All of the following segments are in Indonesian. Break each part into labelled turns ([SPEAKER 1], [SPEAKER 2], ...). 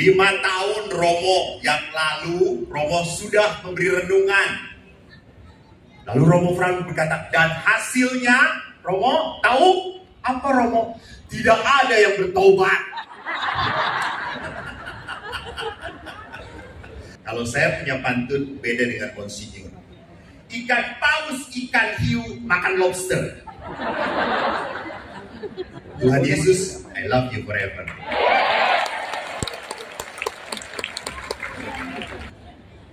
[SPEAKER 1] 5 tahun Romo yang lalu, Romo sudah memberi renungan. Lalu Romo Frank berkata, dan hasilnya, Romo tahu apa Romo? Tidak ada yang bertobat. Kalau saya punya pantun beda dengan Monsinyur. Ikan paus, ikan hiu, makan lobster. Tuhan Yesus, I love you forever.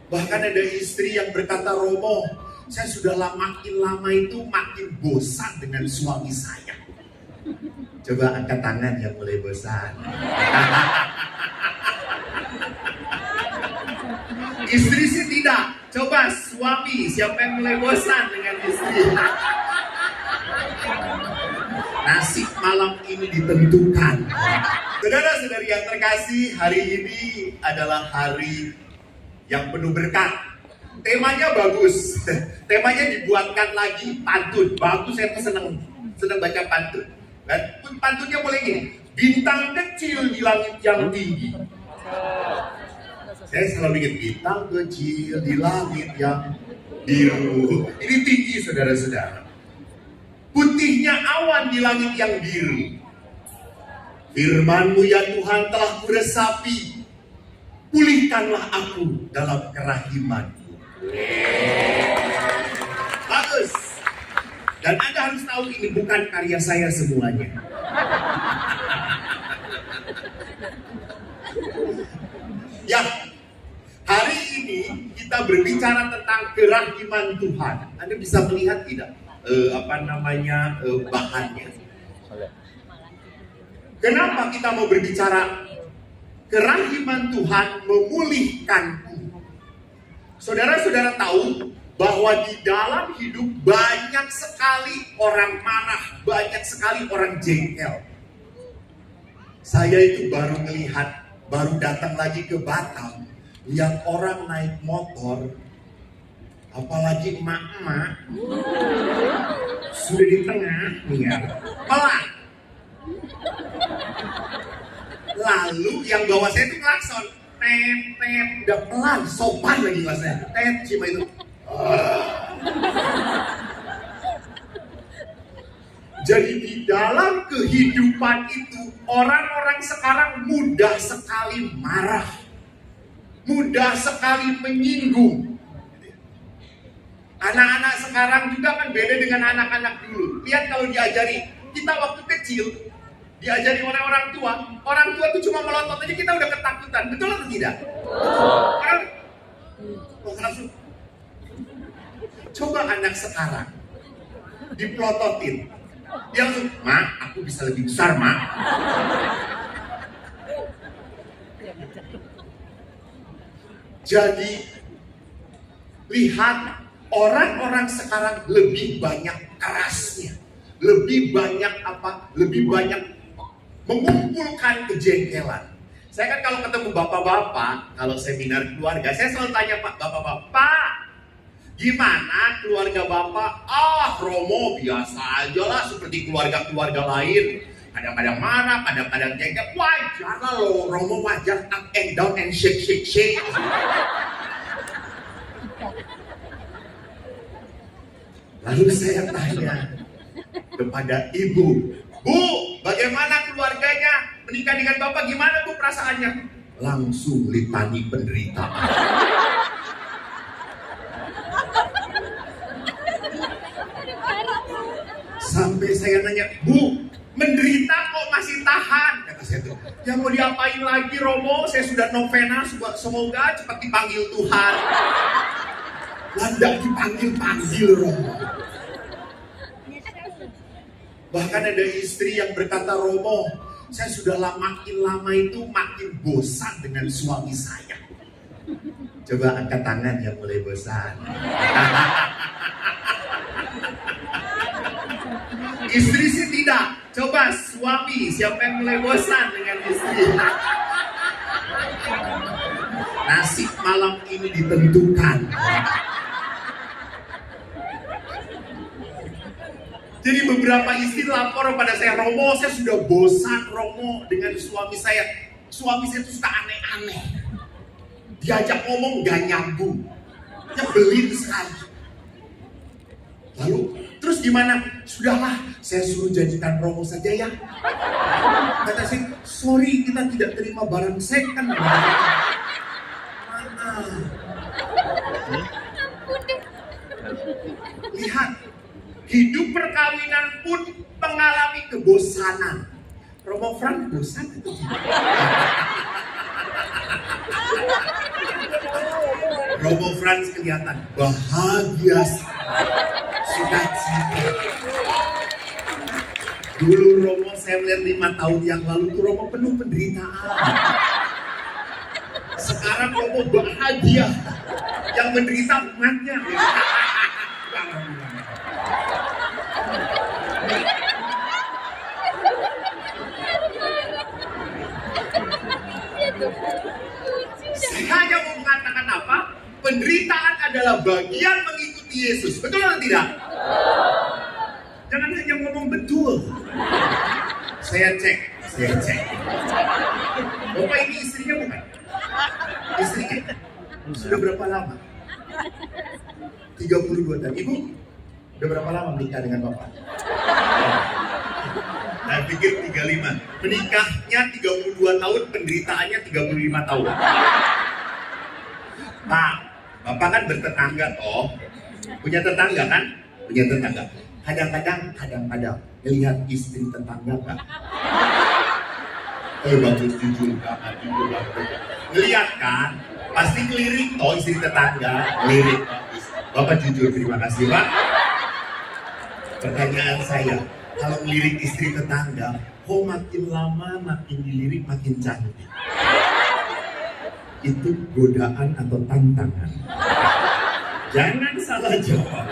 [SPEAKER 1] Bahkan ada istri yang berkata, Romo, saya sudah makin lama itu makin bosan dengan suami saya. Coba angkat tangan yang mulai bosan. Istri sih tidak. Coba suami, siapa yang mulai bosan dengan istri? Nasib malam ini ditentukan. Saudara-saudari yang terkasih, hari ini adalah hari yang penuh berkat. Temanya bagus. Temanya dibuatkan lagi pantun. Bagus, saya tuh senang baca pantun. Dan pantunnya mulai gini. Bintang kecil di langit yang tinggi. Saya selalu ingat bintang kecil di langit yang biru. Ini tinggi, saudara-saudara. Putihnya awan di langit yang biru. Firman-Mu ya Tuhan telah kuresapi. Pulihkanlah aku dalam kerahiman-Mu. Bagus. Dan Anda harus tahu ini bukan karya saya semuanya. Ya, hari ini kita berbicara tentang kerahiman Tuhan. Anda bisa melihat tidak bahannya? Kenapa kita mau berbicara kerahiman Tuhan memulihkanku? Saudara-saudara tahu bahwa di dalam hidup banyak sekali orang marah, banyak sekali orang jengkel. Saya itu baru datang lagi ke Batam, lihat orang naik motor, apalagi emak-emak, sudah di tengah, ya, pelan. Lalu yang bawa saya itu klakson, tep, udah pelan, sopan lagi bahasanya, cuma itu. Jadi di dalam kehidupan itu orang-orang sekarang mudah sekali marah, mudah sekali menyinggung. Anak-anak sekarang juga kan beda dengan anak-anak dulu. Lihat kalau diajari, kita waktu kecil diajari oleh orang tua itu cuma melotot aja kita udah ketakutan. Betul atau tidak? Langsung. Coba anak sekarang dipelototin, dia langsung, Ma, aku bisa lebih besar, Ma. Jadi lihat, orang-orang sekarang lebih banyak kerasnya, lebih banyak mengumpulkan kejengkelan. Saya kan kalau ketemu bapak-bapak, kalau seminar keluarga, saya selalu tanya bapak-bapak, gimana keluarga bapak? Romo biasa aja lah, seperti keluarga-keluarga lain. Kadang-kadang marah, kadang-kadang jengkel. Wajar lah loh, Romo wajar, up and down and shake. Lalu saya tanya kepada ibu, Bu, bagaimana keluarganya? Menikah dengan bapak, gimana Bu perasaannya? Langsung litani penderitaan. Sampai saya nanya, Bu, menderita kok masih tahan? Kata saya tuh, ya mau diapain lagi Romo? Saya sudah novena, semoga cepat dipanggil Tuhan. Landak dipanggil Romo. Bahkan ada istri yang berkata, Romo, saya sudah makin lama itu makin bosan dengan suami saya. Coba angkat tangan yang mulai bosan. Istri sih tidak. Coba suami, siapa yang mulai bosan dengan istri? Nasib malam ini ditentukan. Jadi beberapa istri lapor pada saya, Romo, saya sudah bosan Romo dengan suami saya. Suami saya itu suka aneh-aneh. diajak ngomong gak nyambung, nyebelin sekali. Lalu terus gimana? Sudahlah, saya suruh janjikan Romo saja ya. Kata saya, sorry kita tidak terima barang second. Mana? Lihat, hidup perkawinan pun mengalami kebosanan. Romo Frank bosan itu tidak? Romo Franz kelihatan bahagia, sukacita. Dulu Romo saya melihat 5 tahun yang lalu tuh Romo penuh penderitaan. Sekarang Romo bahagia, yang menderita umatnya. Saya hanya mau mengatakan apa? Penderitaan adalah bagian mengikuti Yesus. Betul atau tidak? Jangan hanya ngomong betul. Saya cek. Bapak ini istrinya bukan? Istrinya? Sudah berapa lama? 32 tahun. Ibu? Udah berapa lama menikah dengan Bapak? Saya pikir 35. Menikahnya 32 tahun, penderitaannya 35 tahun. Pak, Bapak kan bertetangga toh. Punya tetangga kan? Punya tetangga. Kadang-kadang melihat istri tetangga kan? Bagus jujur Kak, jujur bagus. Ngelihat kan? Pasti ngelirik toh istri tetangga. Ngelirik. Bapak jujur, terima kasih Pak. Pertanyaan saya, kalau ngelirik istri tetangga, kok makin lama makin dilirik makin cantik? Itu godaan atau tantangan? Jangan salah jawab.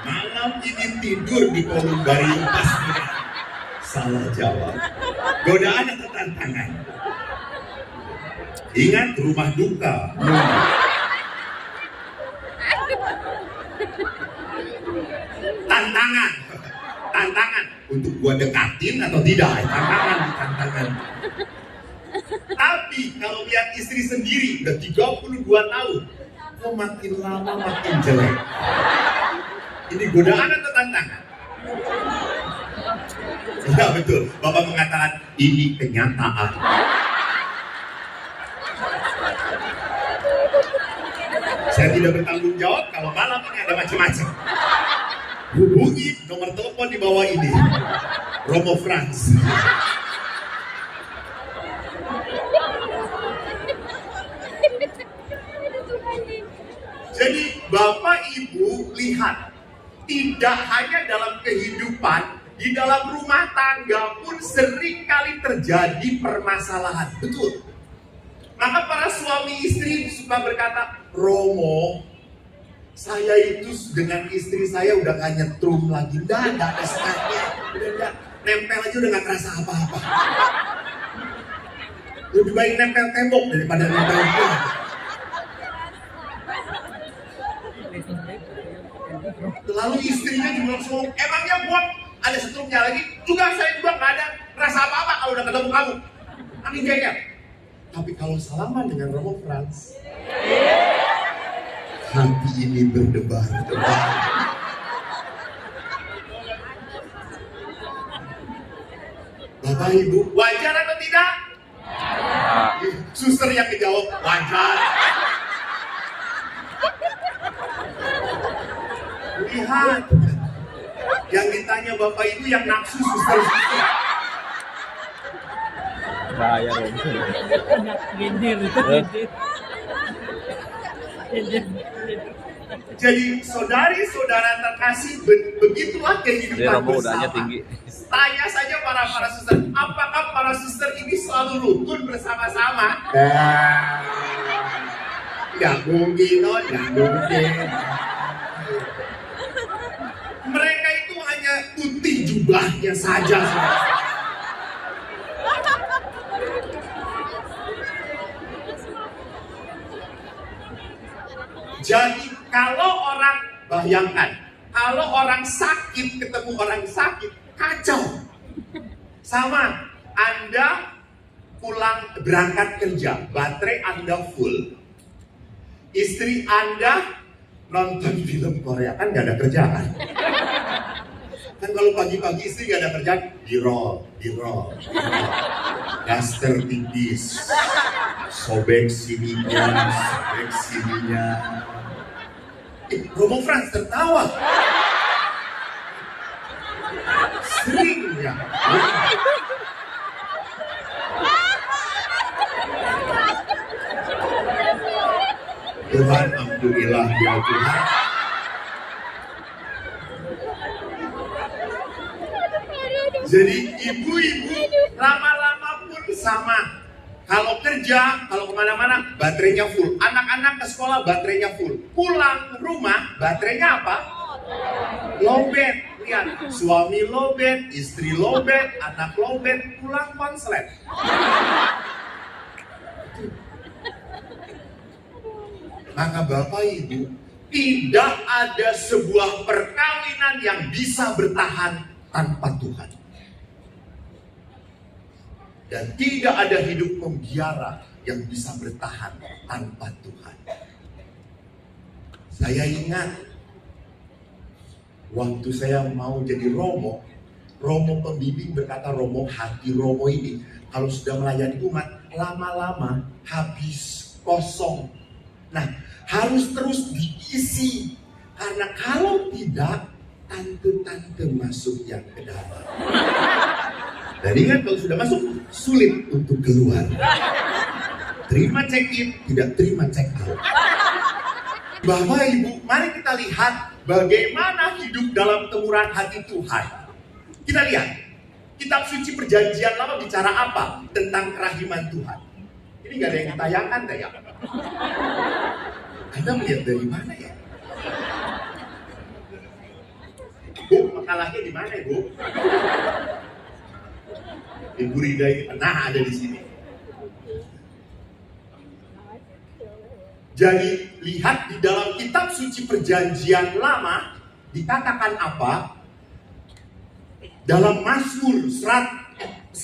[SPEAKER 1] Malam ini tidur di kolumbarium pasti salah jawab. Godaan atau tantangan? Ingat rumah duka. Tantangan untuk gua dekatin atau tidak? Tantangan. Tapi kalau lihat istri sendiri udah 32 tahun, kok makin lama makin jelek. Ini godaan atau tantangan? Ya betul, Bapak mengatakan ini kenyataan. Saya tidak bertanggung jawab kalau malam ini ada macam-macam. Hubungi nomor telepon di bawah ini, Romo Franz. Jadi Bapak Ibu lihat, tidak hanya dalam kehidupan, di dalam rumah tangga pun sering kali terjadi permasalahan. Betul. Maka para suami istri suka berkata, Romo, saya itu dengan istri saya udah gak nyetrum lagi, udah ada sekatnya, udah nempel aja udah gak terasa apa-apa. Lebih baik nempel tembok daripada nempel itu. Lalu istrinya juga langsung, emangnya buat ada setrumnya lagi? Juga saya juga gak ada rasa apa-apa kalau udah ketemu kamu. Amin jengkel. Tapi kalau salaman dengan Romo Franz, hati ini berdebar-debar. Bapak Ibu, wajar atau tidak? Suster yang menjawab, wajar. Lihat, yang ditanya Bapak Ibu yang nafsu suster-suster.
[SPEAKER 2] Bahaya dong.
[SPEAKER 1] Jadi saudari-saudara terkasih, begitulah kehidupan bersama. Tanya saja para suster, apakah para suster ini selalu rukun bersama-sama? Nggak mungkin, nggak mungkin. Mereka itu hanya putih jubahnya saja. Jadi kalau orang, bayangkan, kalau orang sakit ketemu orang sakit, kacau. Sama, Anda pulang berangkat kerja, baterai Anda full, Istri Anda nonton film Korea, kan gak ada kerjaan. Kan kalau pagi-pagi istri gak ada kerjaan, di roll. Daster tipis, sobek sininya. Romo Frans tertawa. Sering ya. Tuhan, alhamdulillah ya Tuhan. Jadi ibu-ibu lama-lama pun sama. Kalau kerja, kalau kemana-mana, baterainya full. Anak-anak ke sekolah, baterainya full. Pulang ke rumah, baterainya apa? Lowbat. Lihat, suami lowbat, istri lowbat, anak lowbat, pulang konslet. Maka Bapak Ibu, tidak ada sebuah perkawinan yang bisa bertahan tanpa Tuhan. Dan tidak ada hidup membiara yang bisa bertahan tanpa Tuhan. Saya ingat waktu saya mau jadi Romo pembimbing berkata, Romo, hati Romo ini kalau sudah melayani umat, lama-lama habis, kosong. Nah, harus terus diisi. Karena kalau tidak, tante-tante masuk yang ke dalam. Dan ingat, kalau sudah masuk, sulit untuk keluar. Terima check-in, tidak terima check-out. Bapak Ibu, mari kita lihat bagaimana hidup dalam kemurahan hati Tuhan. Kita lihat, kitab suci perjanjian lama bicara apa? Tentang kerahiman Tuhan. Ini gak ada yang ditayangkan kayak. Anda melihat dari mana ya? Bu, makalahnya di mana Bu? Ibu Rida ini pernah ada di sini. Jadi lihat di dalam kitab suci perjanjian lama dikatakan apa? Dalam Mazmur 146.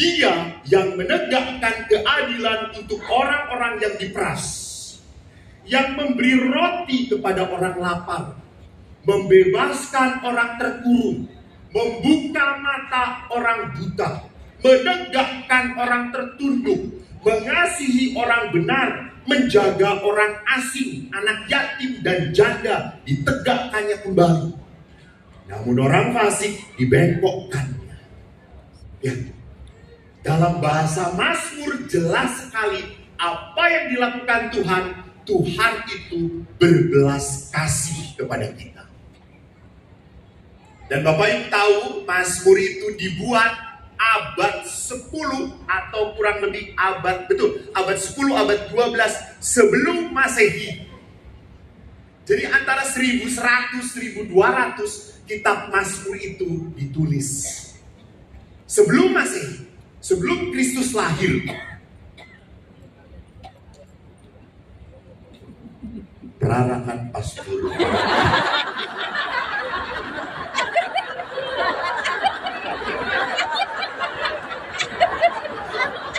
[SPEAKER 1] Dia yang menegakkan keadilan untuk orang-orang yang diperas, yang memberi roti kepada orang lapar, membebaskan orang terkurung, membuka mata orang buta, menegakkan orang tertunduk, mengasihi orang benar, menjaga orang asing, anak yatim dan janda ditegakkannya kembali. Namun orang fasik dibengkokkannya. Ya, dalam bahasa Mazmur jelas sekali apa yang dilakukan Tuhan. Tuhan itu berbelas kasih kepada kita. Dan Bapak Ibu tahu Mazmur itu dibuat abad 10 atau kurang lebih abad 10, abad 12 sebelum Masehi. Jadi antara 1100-1200 kitab Mazmur itu ditulis. Sebelum Masehi, sebelum Kristus lahir. Perarakan pastor.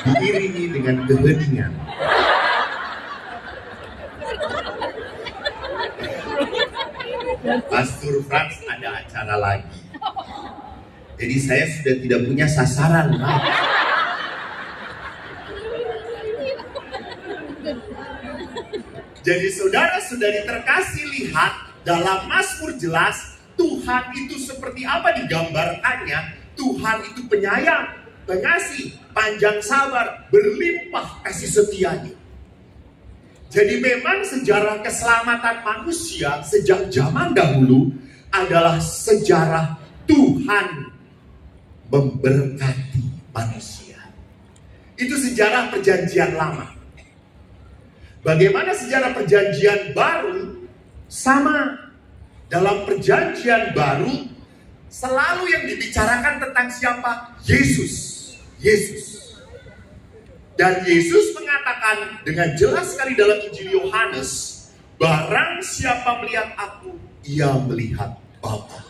[SPEAKER 1] Diiringi dengan keheningan. Pastor Frans ada acara lagi. Jadi saya sudah tidak punya sasaran lagi. Jadi saudara-saudari terkasih, lihat dalam Mazmur jelas Tuhan itu seperti apa digambarkannya. Tuhan itu penyayang, pengasih, panjang sabar, berlimpah kasih setianya. Jadi memang sejarah keselamatan manusia sejak zaman dahulu adalah sejarah Tuhan memberkati manusia. Itu sejarah perjanjian lama. Bagaimana sejarah perjanjian baru? Sama. Dalam perjanjian baru selalu yang dibicarakan tentang siapa? Yesus. Dan Yesus mengatakan dengan jelas sekali dalam Injil Yohanes, barang siapa melihat aku, ia melihat Bapa.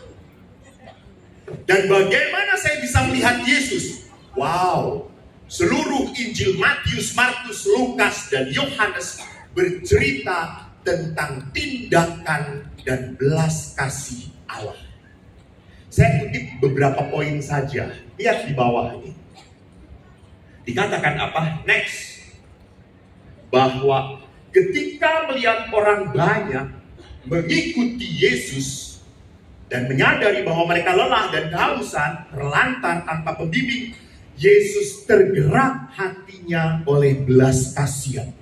[SPEAKER 1] Dan bagaimana saya bisa melihat Yesus? Wow, seluruh Injil Matius, Markus, Lukas, dan Yohanes bercerita tentang tindakan dan belas kasih Allah. Saya kutip beberapa poin saja. Lihat di bawah ini. Dikatakan apa? Next. Bahwa ketika melihat orang banyak mengikuti Yesus dan menyadari bahwa mereka lelah dan kehausan, terlantar tanpa pembimbing, Yesus tergerak hatinya oleh belas kasihan.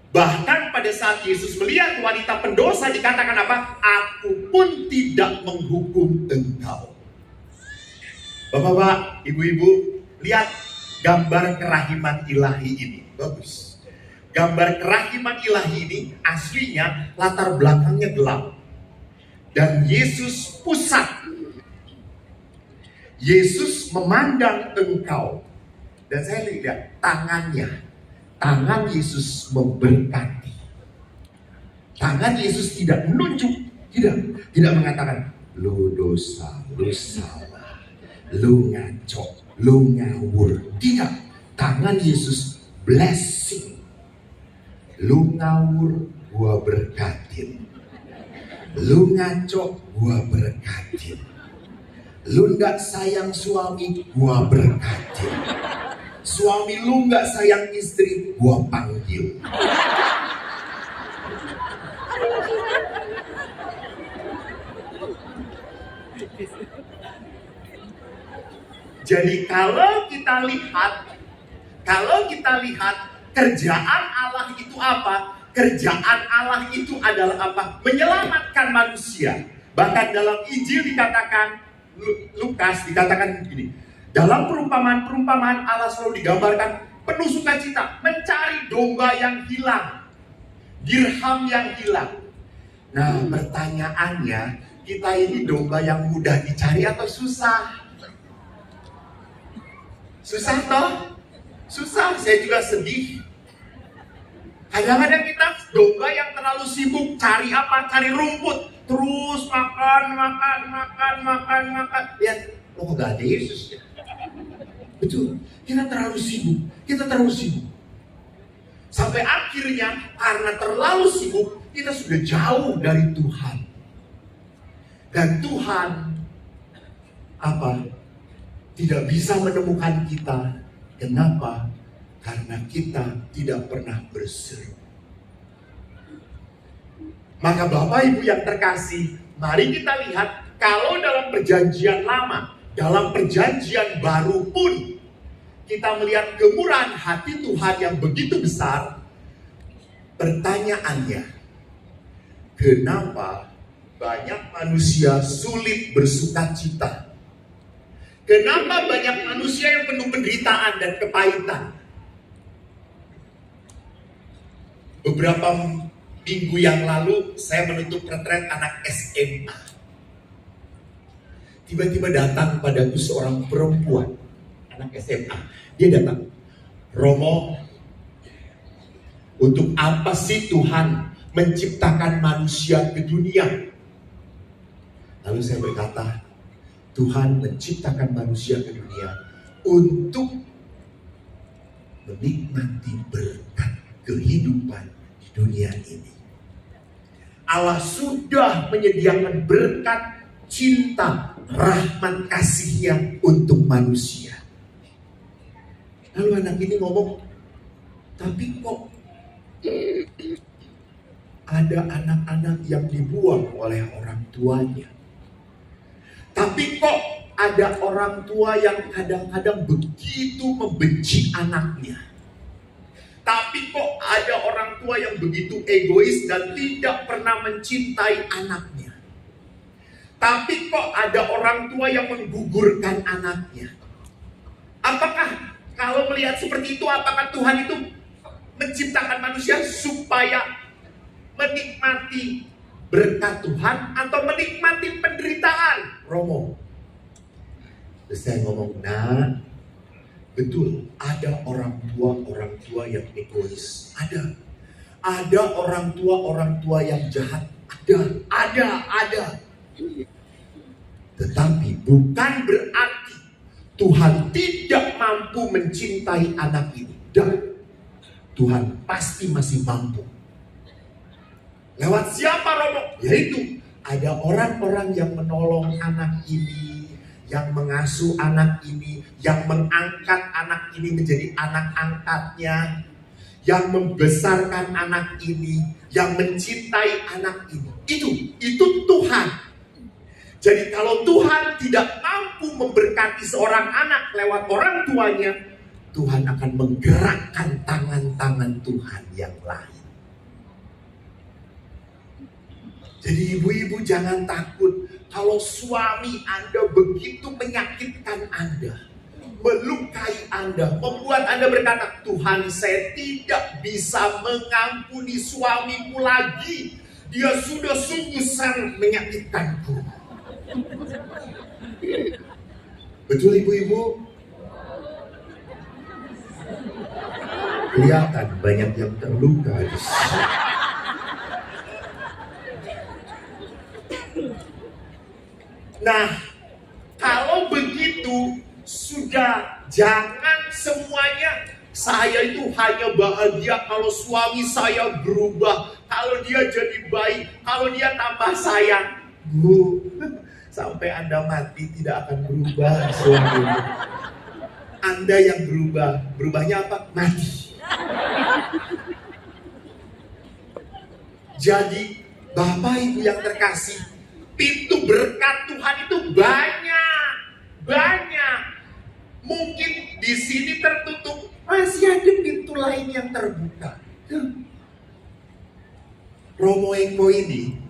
[SPEAKER 1] Bahkan pada saat Yesus melihat wanita pendosa, dikatakan apa? Aku pun tidak menghukum engkau. Bapak-bapak, ibu-ibu, lihat gambar kerahiman ilahi ini. Bagus. Gambar kerahiman ilahi ini aslinya latar belakangnya gelap. Dan Yesus pusat. Yesus memandang engkau. Dan saya lihat tangannya. Tangan Yesus memberkati. Tangan Yesus tidak menunjuk. Tidak mengatakan, lu dosa, lu salah, lu ngaco, lu ngawur. Tidak. Tangan Yesus blessing. Lu ngawur, gua berkatin. Lu ngaco, gua berkatin. Lu nggak sayang suami, gua berkatin. Suami lu nggak sayang istri, gua panggil. Jadi kalau kita lihat kerjaan Allah itu apa? Kerjaan Allah itu adalah apa? Menyelamatkan manusia. Bahkan dalam Injil dikatakan, Lukas dikatakan begini. Dalam perumpamaan-perumpamaan Allah selalu digambarkan penuh sukacita, mencari domba yang hilang, dirham yang hilang. Nah, pertanyaannya, kita ini domba yang mudah dicari atau susah? Susah toh? Susah, saya juga sedih. Kadang-kadang kita domba yang terlalu sibuk cari apa? Cari rumput. Terus makan. Lihat, oh gak ada Yesus ya. Betul, kita terlalu sibuk. Sampai akhirnya karena terlalu sibuk, kita sudah jauh dari Tuhan. Dan Tuhan tidak bisa menemukan kita. Kenapa? Karena kita tidak pernah berseru. Maka Bapak Ibu yang terkasih, mari kita lihat kalau dalam perjanjian lama, dalam perjanjian baru pun kita melihat kemurahan hati Tuhan yang begitu besar. Pertanyaannya, kenapa banyak manusia sulit bersukacita? Kenapa banyak manusia yang penuh penderitaan dan kepahitan? Beberapa minggu yang lalu saya menutup retret anak SMA. Tiba-tiba datang padaku seorang perempuan, anak SMA. Dia datang, Romo, untuk apa sih Tuhan menciptakan manusia ke dunia? Lalu saya berkata, Tuhan menciptakan manusia ke dunia untuk menikmati berkat kehidupan di dunia ini. Allah sudah menyediakan berkat cinta, rahmat kasih-Nya untuk manusia. Lalu anak ini ngomong, tapi kok ada anak-anak yang dibuang oleh orang tuanya? Tapi kok ada orang tua yang kadang-kadang begitu membenci anaknya? Tapi kok ada orang tua yang begitu egois dan tidak pernah mencintai anaknya? Tapi kok ada orang tua yang menggugurkan anaknya? Apakah kalau melihat seperti itu, apakah Tuhan itu menciptakan manusia supaya menikmati berkat Tuhan atau menikmati penderitaan? Romo, terus saya ngomong, nah betul, ada orang tua yang egois, ada orang tua yang jahat, ada. Tetapi bukan berarti Tuhan tidak mampu mencintai anak ini. Dan Tuhan pasti masih mampu. Lewat siapa Romo? Yaitu ada orang-orang yang menolong anak ini, yang mengasuh anak ini, yang mengangkat anak ini menjadi anak angkatnya, yang membesarkan anak ini, yang mencintai anak ini. Itu Tuhan. Jadi kalau Tuhan tidak mampu memberkati seorang anak lewat orang tuanya, Tuhan akan menggerakkan tangan-tangan Tuhan yang lain. Jadi ibu-ibu jangan takut kalau suami Anda begitu menyakitkan Anda, melukai Anda, membuat Anda berkata, Tuhan, saya tidak bisa mengampuni suamiku lagi. Dia sudah sungguh sangat menyakitkanku. Betul ibu-ibu? Kelihatan banyak yang terluka. Nah, kalau begitu sudah jangan semuanya saya itu hanya bahagia kalau suami saya berubah, kalau dia jadi baik, kalau dia tambah sayang. Bu, sampai Anda mati tidak akan berubah suami. Anda yang berubah, berubahnya apa? Mati. Jadi Bapak Ibu yang terkasih, pintu berkat Tuhan itu banyak. Mungkin di sini tertutup, masih ada pintu lain yang terbuka. Romo Engmo ini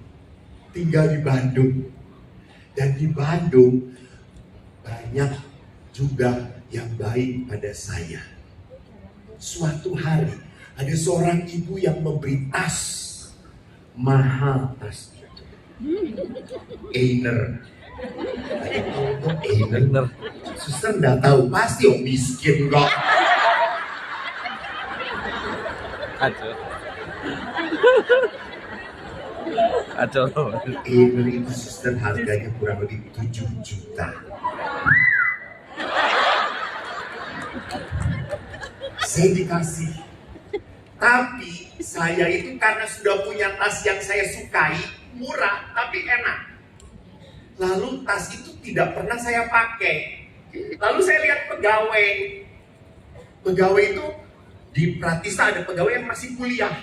[SPEAKER 1] tinggal di Bandung. Dan di Bandung banyak juga yang baik pada saya. Suatu hari ada seorang ibu yang memberi tas mahal, tas itu Einer. Einer. Suster nggak tahu, pasti om miskin kok.
[SPEAKER 2] Aduh.
[SPEAKER 1] Einer itu suster harganya kurang lebih 7 juta. Saya dikasih. Tapi saya itu karena sudah punya tas yang saya sukai, murah tapi enak. Lalu tas itu tidak pernah saya pakai. Lalu saya lihat pegawai. Pegawai itu di Pratista ada pegawai yang masih kuliah.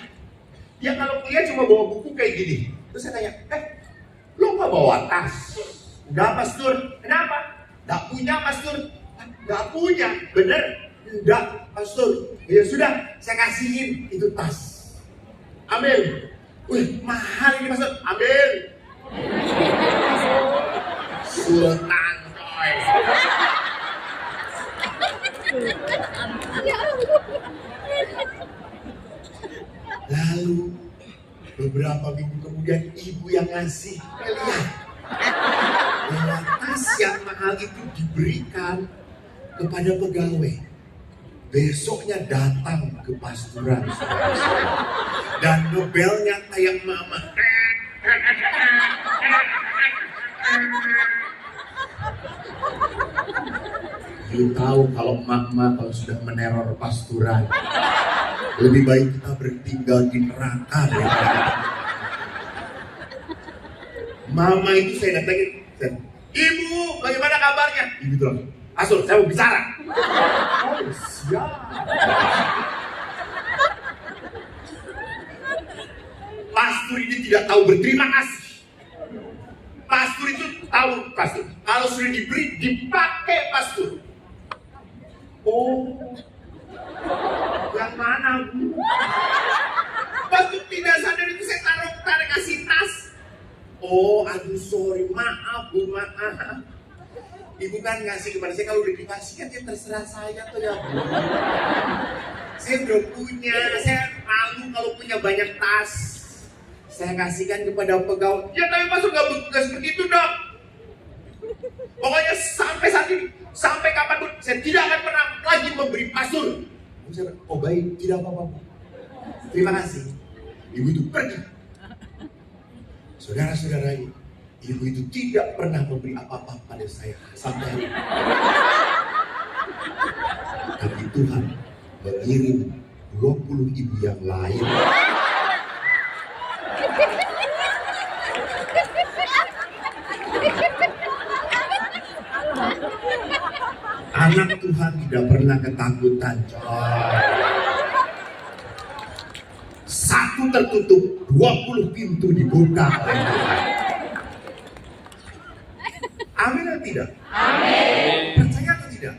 [SPEAKER 1] Dia kalau kuliah cuma bawa buku kayak gini. Terus saya tanya, lo gak bawa tas? Enggak, Pastor. Kenapa? Gak punya, Pastor. Gak punya, bener? Enggak, Pastor. Ya sudah, saya kasihin itu tas. Ambil. Wih, mahal ini, Pastor. Ambil. Sultan, coy. Lalu beberapa minggu kemudian ibu yang ngasih, lihat bahwa tas yang mahal itu diberikan kepada pegawai. Besoknya datang ke pasturan dan ngebelnya kayak mama. You tahu kalau mama kalau sudah meneror pasturan, lebih baik kita bertinggal di neraka daripada. Mama itu saya datangin, Ibu, bagaimana kabarnya? Ibu bilang, Pastor, saya mau bicara. Oh, siap. Pastor ini tidak tahu berterima kasih. Pastor itu tahu, Pastor. Kalau sudah diberi, dipakai, Pastor. Oh, yang mana, Bu? Pastor tidak sadar itu saya taruh kasih tas. Oh, aduh sorry, maaf Bu, maaf. Ibu kan ngasih kepada saya, kalau udah dikasih kan ya terserah saya tuh ya Bu. Saya belum punya, saya malu kalau punya banyak tas. Saya kasihkan kepada pegawai. Ya tapi Pastor gak seperti itu dong. Pokoknya sampai saat ini, sampai kapanpun saya tidak akan pernah lagi memberi Pastor. Oh baik, tidak apa-apa Bu. Terima kasih. Ibu itu pergi. Saudara-saudara, ibu itu tidak pernah memberi apa-apa pada saya sampai hari ini. Tapi Tuhan mengirim 20 ibu yang lain. Anak Tuhan tidak pernah ketakutan, coy. Satu tertutup, 20 pintu dibuka oleh Tuhan. Amin atau tidak? Amin. Percaya atau tidak?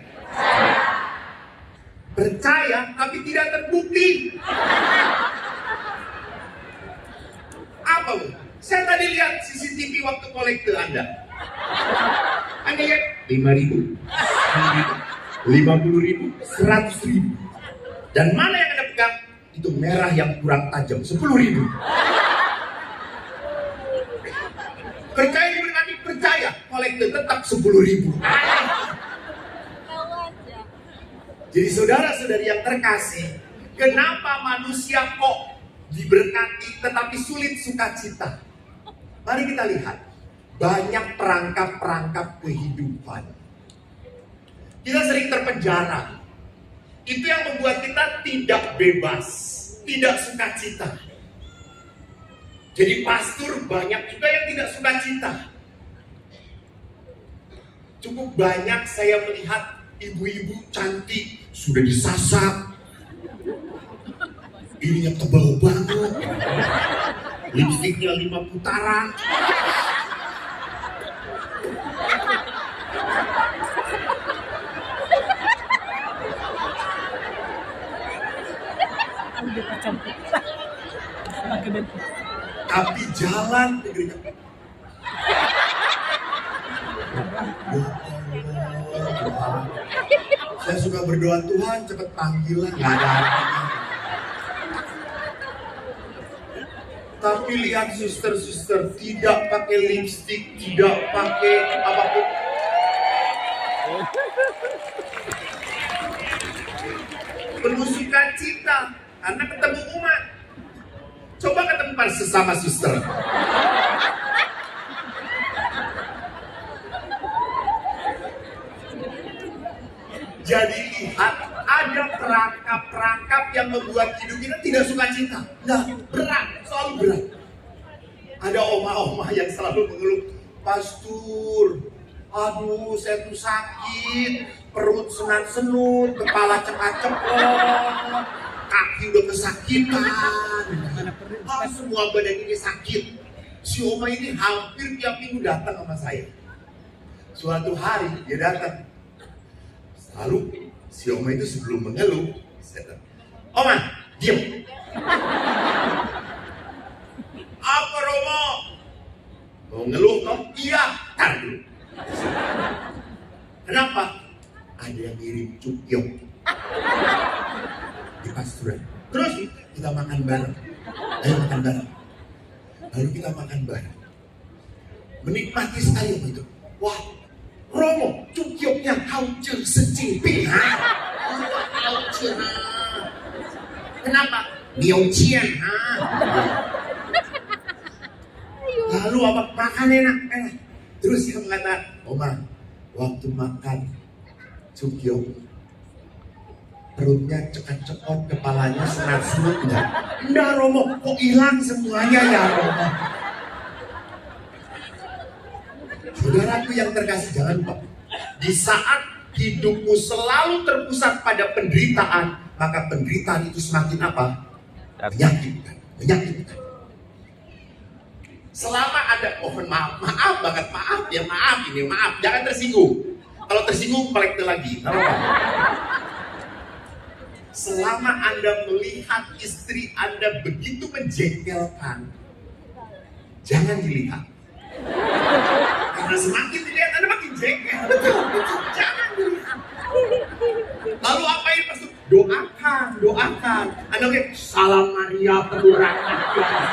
[SPEAKER 1] Percaya tapi tidak terbukti. Apa bu? Saya tadi lihat CCTV waktu kolekte Anda. Anda lihat 5.000, 50.000, 100.000. Dan mana yang Anda pegang? Itu merah yang kurang tajam, 10.000. Percaya diberkati, percaya kolekte tetap 10.000. Jadi saudara-saudari yang terkasih, kenapa manusia kok diberkati tetapi sulit sukacita? Mari kita lihat. Banyak perangkap-perangkap kehidupan. Kita sering terpenjara. Itu yang membuat kita tidak bebas, tidak sukacita. Jadi pastor banyak juga yang tidak sukacita. Cukup banyak saya melihat ibu-ibu cantik sudah disasar, ininya tebal banget, lipstiknya 5 putaran. Tapi jalan ke gereja. Tuhan. Saya suka berdoa, Tuhan cepat panggilan, nggak ada artinya. Tapi lihat suster-suster tidak pakai lipstik, tidak pakai apapun. Penuh sukacita karena ketemu umat. Coba ketemu sesama suster. Jadi lihat, ada perangkap-perangkap yang membuat hidup kita tidak sukacita. Nah, berat, selalu berat. Ada oma-oma yang selalu mengeluh, Pastor, aduh saya tuh sakit, perut senat-senut, kepala cepat-cepat, kaki udah kesakitan, semua badan ini sakit. Si oma ini hampir tiap minggu datang sama saya. Suatu hari dia datang. Lalu si oma itu sebelum mengeluh, saya bilang, Oma, diam. Apa Romo? Mau ngeluh toh? Iya, tar dulu. Kenapa? Ada yang ngirim cukyok di pastoran. Terus kita makan bareng. Ayo makan bareng. Lalu kita makan bareng. Menikmati sekali itu. Wah, Romo, cukyoknya hancur secipin. Hancur. Kenapa? Diocian. Lalu apa? Makan enak. Terus dia mengatakan, Oma, waktu makan cukyok, perutnya cekot-cekot, kepalanya senat-senut. Enggak Romo, kok hilang semuanya ya Romo? Saudaraku yang terkasih, jangan lupa, di saat hidupmu selalu terpusat pada penderitaan, maka penderitaan itu semakin apa? Menyakitkan. Selama ada, mohon maaf banget, maaf, jangan tersinggung. Kalau tersinggung, kolekte lagi. Selama Anda melihat istri Anda begitu menjengkelkan, jangan dilihat. Karena semakin dilihat Anda makin jengkel. Betul. Jangan dilihat. Lalu apain Pastor? Doakan. Anda kayak Salam Maria penuh rahmat Tuhan.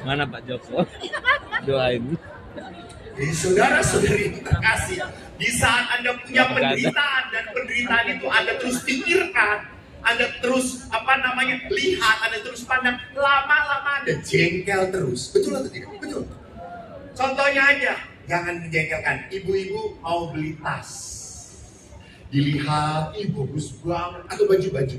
[SPEAKER 2] Mana Pak Joko? Doain.
[SPEAKER 1] Jadi saudara-saudari terkasih, di saat Anda punya penderitaan dan penderitaan itu Anda terus pikirkan, Anda terus lihat, Anda terus pandang, lama-lama Anda jengkel terus. Betul atau tidak? Betul. Contohnya aja, jangan menjengkelkan. Ibu-ibu mau beli tas, dilihat, ih bagus banget. Atau baju.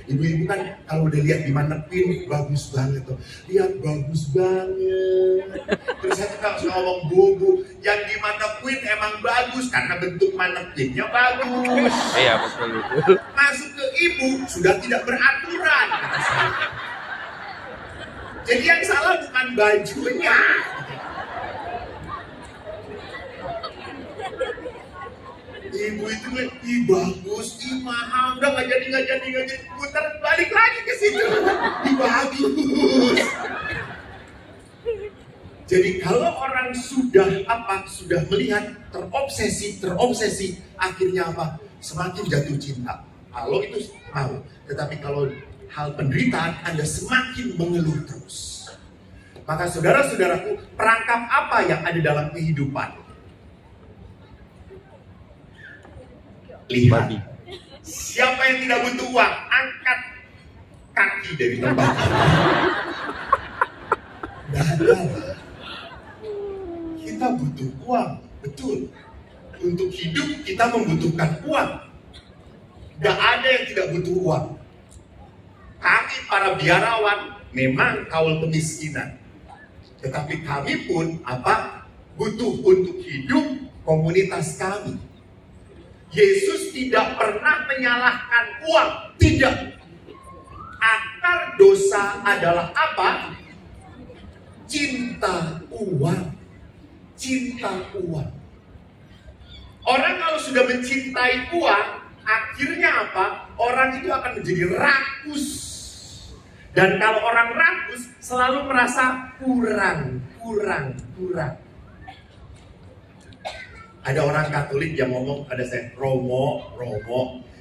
[SPEAKER 1] Ibu-ibu kan kalau udah lihat di mannequin, bagus banget tuh. Lihat bagus banget. Terus saya suka ngomong bu, yang di mannequin emang bagus karena bentuk mannequinnya bagus.
[SPEAKER 2] Iya betul itu.
[SPEAKER 1] Masuk ke ibu sudah tidak beraturan. Jadi yang salah bukan bajunya. Ibu itu bilang, ih bagus, ih mahal, udah nggak jadi, putar balik lagi ke situ, ih bagus. Jadi kalau orang sudah melihat terobsesi, akhirnya apa? Semakin jatuh cinta. Kalau itu mau, tetapi kalau hal penderitaan, Anda semakin mengeluh terus. Maka saudara-saudaraku, perangkap apa yang ada dalam kehidupan? Lihat, siapa yang tidak butuh uang, angkat kaki dari tempat. Kita butuh uang, betul. Untuk hidup kita membutuhkan uang. Tidak ada yang tidak butuh uang. Kami para biarawan memang kaul kemiskinan, tetapi kami pun butuh untuk hidup komunitas kami. Yesus tidak pernah menyalahkan uang, tidak. Akar dosa adalah apa? Cinta uang. Orang kalau sudah mencintai uang, akhirnya apa? Orang itu akan menjadi rakus. Dan kalau orang rakus selalu merasa kurang. Ada orang Katolik yang ngomong pada saya, Romo,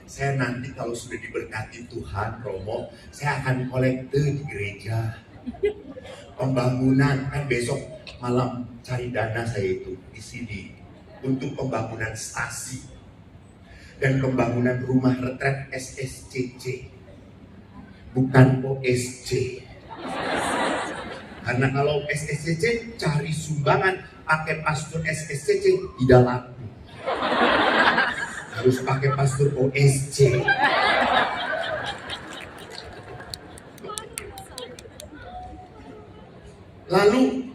[SPEAKER 1] saya nanti kalau sudah diberkati Tuhan, Romo, saya akan kolekte di gereja. Pembangunan, kan besok malam cari dana saya itu di sini untuk pembangunan stasi dan pembangunan rumah retret SSCC, bukan OSC. Karena kalau SSCC cari sumbangan pakai pastor SSCC tidak laku. Harus pakai pastor OSC. Lalu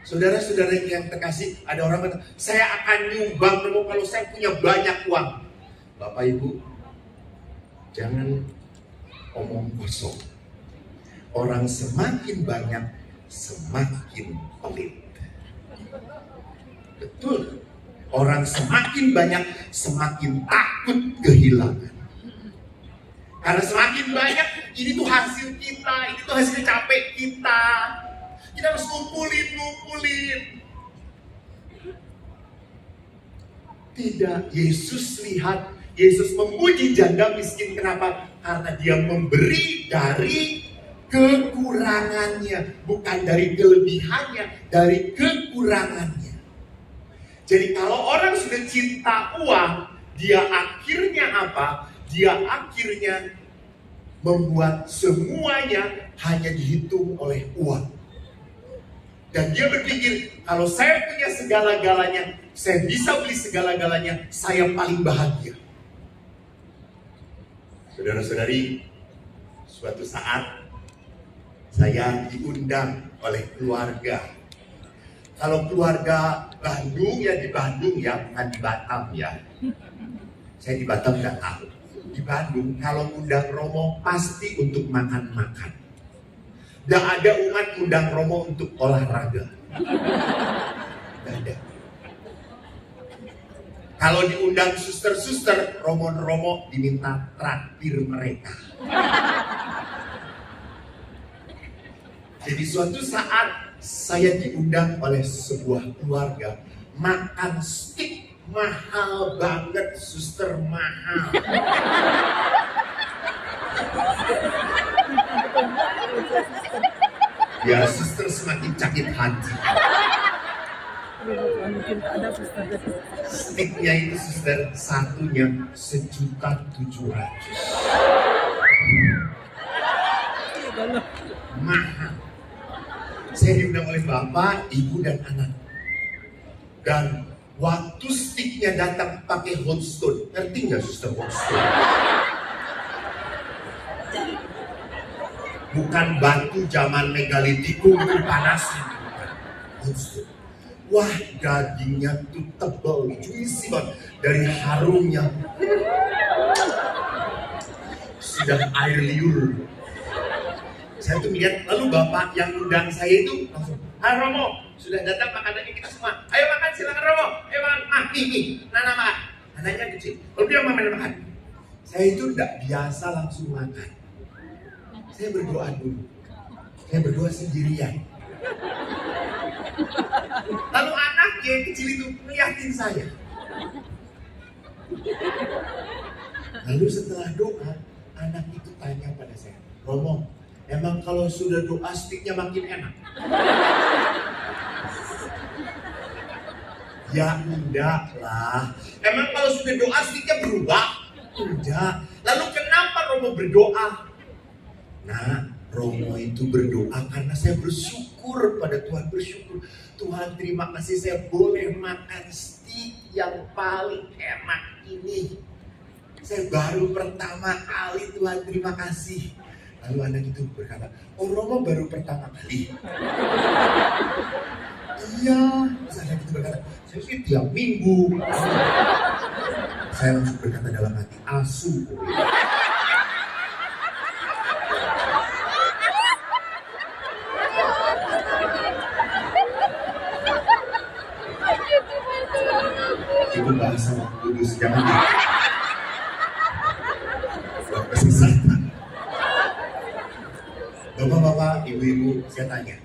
[SPEAKER 1] saudara-saudara yang terkasih, ada orang bilang, saya akan nyumbang kalau saya punya banyak uang. Bapak Ibu, jangan omong kosong. Orang semakin banyak, semakin pelit. Betul. Orang semakin banyak, semakin takut kehilangan. Karena semakin banyak, ini tuh hasil kita, ini tuh hasil capek kita. Kita harus ngumpulin. Tidak, Yesus memuji janda miskin. Kenapa? Karena dia memberi dari kekurangannya, bukan dari kelebihannya, dari kekurangannya. Jadi kalau orang sudah cinta uang, dia akhirnya apa? Dia akhirnya membuat semuanya hanya dihitung oleh uang. Dan dia berpikir, kalau saya punya segala-galanya, saya bisa beli segala-galanya, saya paling bahagia. Saudara-saudari, suatu saat saya diundang oleh keluarga. Kalau keluarga Bandung ya di Bandung ya, bukan di Batam ya. Saya di Batam nggak tahu. Di Bandung kalau undang Romo pasti untuk makan-makan. Nggak ada umat undang Romo untuk olahraga. Nggak ada. Kalau diundang suster-suster, Romo diminta traktir mereka. Jadi suatu saat saya diundang oleh sebuah keluarga makan steak mahal banget, suster mahal. Biar suster semakin sakit hati. Steaknya itu suster satunya 1.700.000. Mahal. Saya diundang oleh bapak, ibu dan anak. Dan waktu sticknya datang pakai hot stone, ngerti nggak suster hot stone? Bukan batu zaman megalitikum itu panasin, hot stone. Wah, dagingnya tuh tebal, juicy banget dari harumnya. Sudah air liur. Saya tuh lihat, lalu bapak yang undang saya itu langsung, "Hai Romo, sudah datang makanannya kita semua. Ayo makan, silakan Romo. Ayo makan. Nih, Nana makan." Anaknya kecil. Lalu dia makan. Saya itu tidak biasa langsung makan. Saya berdoa dulu. Saya berdoa sendirian. Lalu anaknya yang kecil itu ngeliatin saya. Lalu setelah doa, anak itu tanya pada saya, "Romo, emang kalau sudah doa sticknya makin enak?" Ya enggak lah. Emang kalau sudah doa sticknya berubah? Enggak. Lalu kenapa Romo berdoa? Nah, Romo itu berdoa karena saya bersyukur pada Tuhan, bersyukur. Tuhan, terima kasih saya boleh makan stick yang paling enak ini. Saya baru pertama kali, Tuhan, terima kasih. Lalu anak itu berkata, "Oh, Romo baru pertama kali?" "Iya." Terus anak itu berkata, "Saya sih tiap minggu." Saya langsung berkata dalam hati, "Asu." Itu bahasa kudus, jangan kesesatan. Bapak-bapak, ibu-ibu, saya tanya,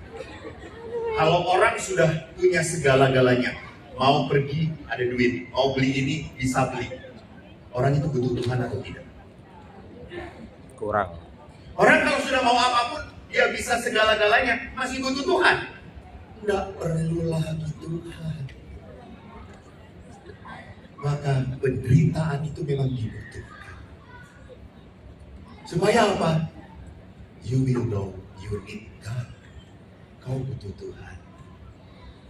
[SPEAKER 1] kalau orang sudah punya segala-galanya, mau pergi ada duit, mau beli ini bisa beli, orang itu butuh Tuhan atau tidak?
[SPEAKER 2] Kurang.
[SPEAKER 1] Orang kalau sudah mau apapun, dia bisa segala-galanya, masih butuh Tuhan? Tidak perlu lagi Tuhan. Maka penderitaan itu memang dibutuhkan. Supaya apa? You will know you need God. Kau butuh Tuhan.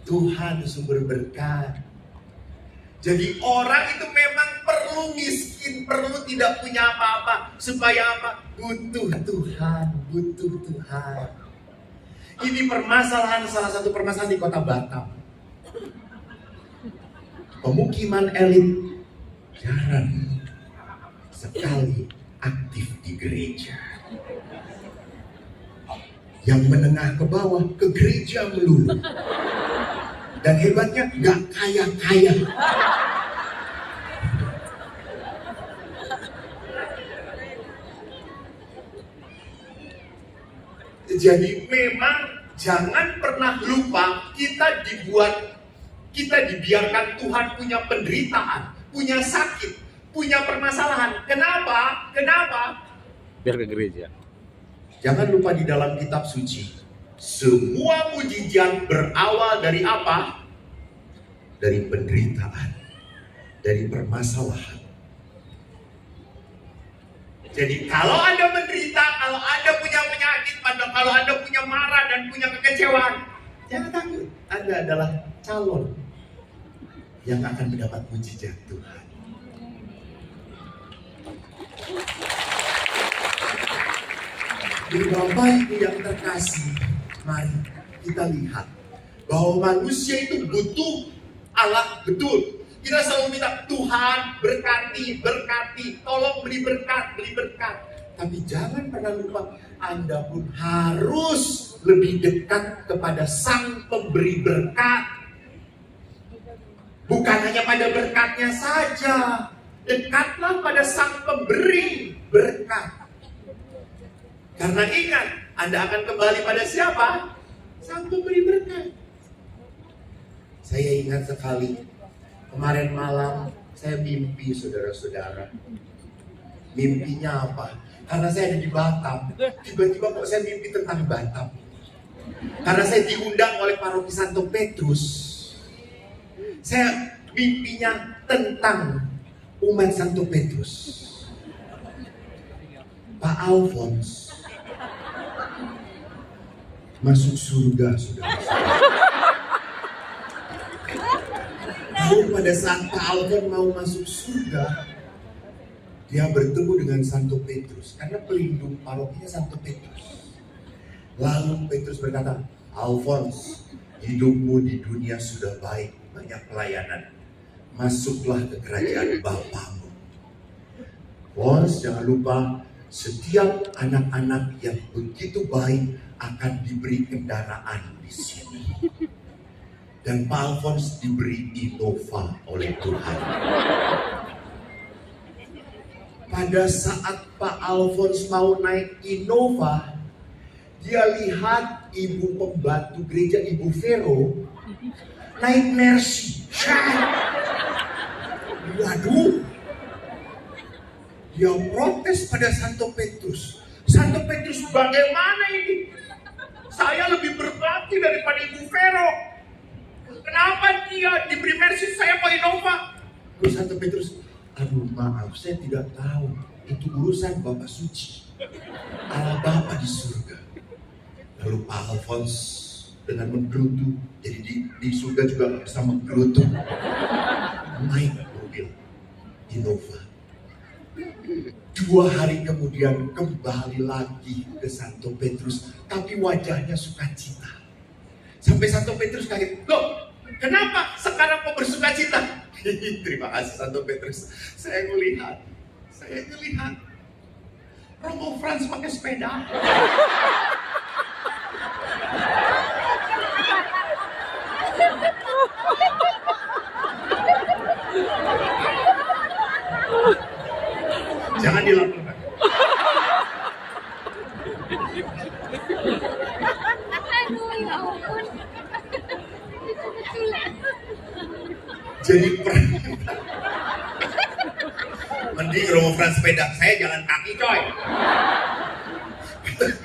[SPEAKER 1] Tuhan sumber berkat. Jadi orang itu memang perlu miskin, perlu tidak punya apa-apa. Supaya apa? Butuh Tuhan, butuh Tuhan. Ini permasalahan, salah satu permasalahan di kota Batam. Pemukiman elit jarang sekali aktif di gereja. Yang menengah ke bawah ke gereja melulu. Dan hebatnya gak kaya-kaya. Jadi memang jangan pernah lupa kita dibiarkan Tuhan punya penderitaan, punya sakit, punya permasalahan. Kenapa?
[SPEAKER 2] Biar ke gereja.
[SPEAKER 1] Jangan lupa di dalam kitab suci, semua mujizat berawal dari apa? Dari penderitaan, dari permasalahan. Jadi kalau Anda menderita, kalau Anda punya penyakit, kalau Anda punya marah dan punya kekecewaan, jangan takut. Anda adalah calon yang akan mendapat mujizat Tuhan. Jadi Bapak Ibu yang terkasih, mari kita lihat bahwa manusia itu butuh Allah, betul. Kita selalu minta Tuhan berkati, tolong beri berkat. Tapi jangan pernah lupa, Anda pun harus lebih dekat kepada Sang Pemberi berkat. Bukan hanya pada berkatnya saja, dekatlah pada Sang Pemberi berkat. Karena ingat, Anda akan kembali pada siapa? Sang Pemberi berkat. Saya ingat sekali, kemarin malam saya mimpi, saudara-saudara. Mimpinya apa? Karena saya ada di Batam, tiba-tiba kok saya mimpi tentang Batam. Karena saya diundang oleh Paroki Santo Petrus, saya mimpinya tentang umat Santo Petrus. Pak Alphonse masuk surga, saudara-saudara. Lalu pada saat Pak Alfon mau masuk surga, dia bertemu dengan Santo Petrus karena pelindung parokinya Santo Petrus. Lalu Petrus berkata, Alfons, hidupmu di dunia sudah baik, banyak pelayanan. Masuklah ke kerajaan Bapamu. Alfons, jangan lupa, setiap anak-anak yang begitu baik akan diberi kendaraan di sini. Dan Pak Alfons diberi Innova oleh Tuhan. Pada saat Pak Alfons mau naik Innova, dia lihat ibu pembantu gereja, Ibu Vero, naik Mercy. Waduh. Dia protes pada Santo Petrus. Santo Petrus, bagaimana ini? Saya lebih berbakti daripada Ibu Vero. Kenapa dia diberi Mercy, saya mau Innova? Lalu Santo Petrus, aduh maaf, saya tidak tahu. Itu urusan Bapak Suci. Allah Bapa di surga. Lalu Pak Alfons dengan menggerutu, jadi di surga juga bisa menggerutu, naik mobil Innova. 2 hari kemudian kembali lagi ke Santo Petrus, tapi wajahnya sukacita. Sampai Santo Petrus kaget, loh kenapa sekarang kok bersukacita? Terima kasih Santo Petrus, saya melihat Romo Frans pakai sepeda. Jangan dilakukan. Jadi mending Romo Frans sepeda, saya jalan kaki coy.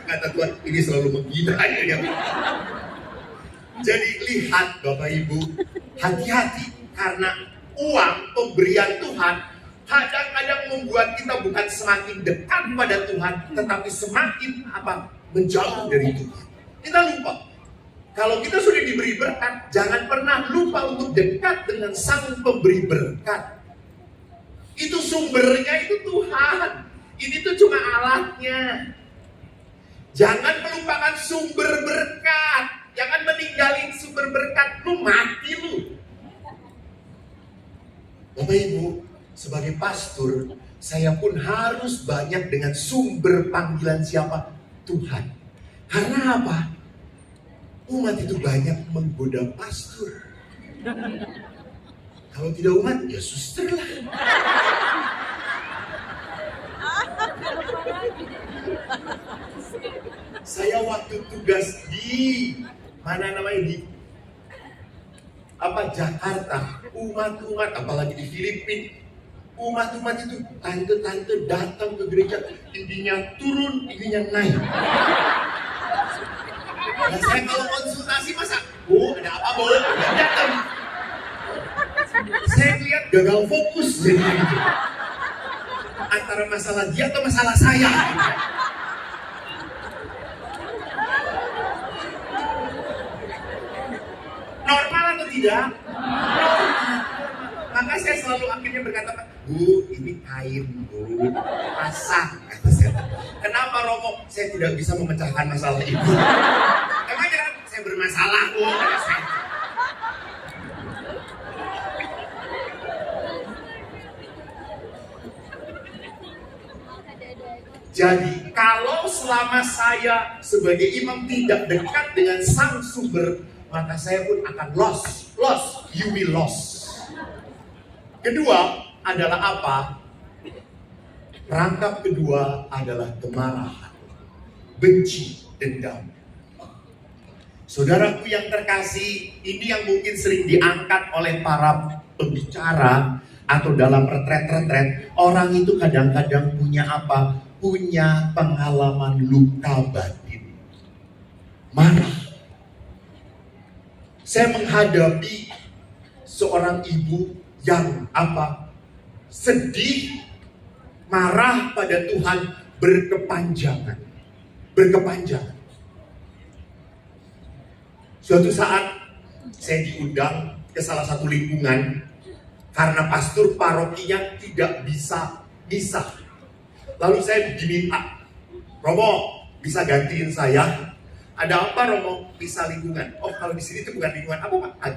[SPEAKER 1] Kata Tuhan, ini selalu menghina ya. Jadi lihat Bapak Ibu, hati-hati karena uang pemberian Tuhan kadang-kadang membuat kita bukan semakin dekat pada Tuhan, tetapi semakin menjauh dari Tuhan. Kita lupa. Kalau kita sudah diberi berkat, jangan pernah lupa untuk dekat dengan Sang Pemberi berkat. Itu sumbernya itu Tuhan. Ini tuh cuma alatnya. Jangan melupakan sumber berkat. Jangan meninggalin sumber berkat. Lu mati lu. Bapak Ibu, sebagai pastor, saya pun harus banyak dengan sumber panggilan siapa? Tuhan. Karena apa? Umat itu banyak menggoda pastor. Kalau tidak umat, ya suster lah. Saya waktu tugas di Jakarta, umat-umat, apalagi di Filipina, umat-umat itu tante-tante datang ke gereja, intinya turun, intinya naik. Nah, saya kalau konsultasi masa, Bu, ada apa Bu? Datang. Saya lihat gagal fokus jadi gitu. Antara masalah dia atau masalah saya. Normal atau tidak? Normal. Maka saya selalu akhirnya berkata, Bu, ini kain Bu, pasang. Kenapa Romo? Saya tidak bisa memecahkan masalah itu. Emang jangan saya bermasalah Bu. Jadi kalau selama saya sebagai imam tidak dekat dengan sang sumber, maka saya pun akan lost, you will lost. Kedua adalah apa? Perangkap kedua adalah kemarahan, benci, dendam. Saudaraku yang terkasih, ini yang mungkin sering diangkat oleh para pembicara atau dalam retret-retret. Orang itu kadang-kadang punya apa? Punya pengalaman luka batin, marah. Saya menghadapi seorang ibu yang sedih, marah pada Tuhan berkepanjangan. Suatu saat saya diundang ke salah satu lingkungan karena pastor parokinya tidak bisa. Lalu saya diminta, Romo bisa gantiin saya? Ada apa Romo? Bisa lingkungan. Oh kalau di sini itu bukan lingkungan apa Pak?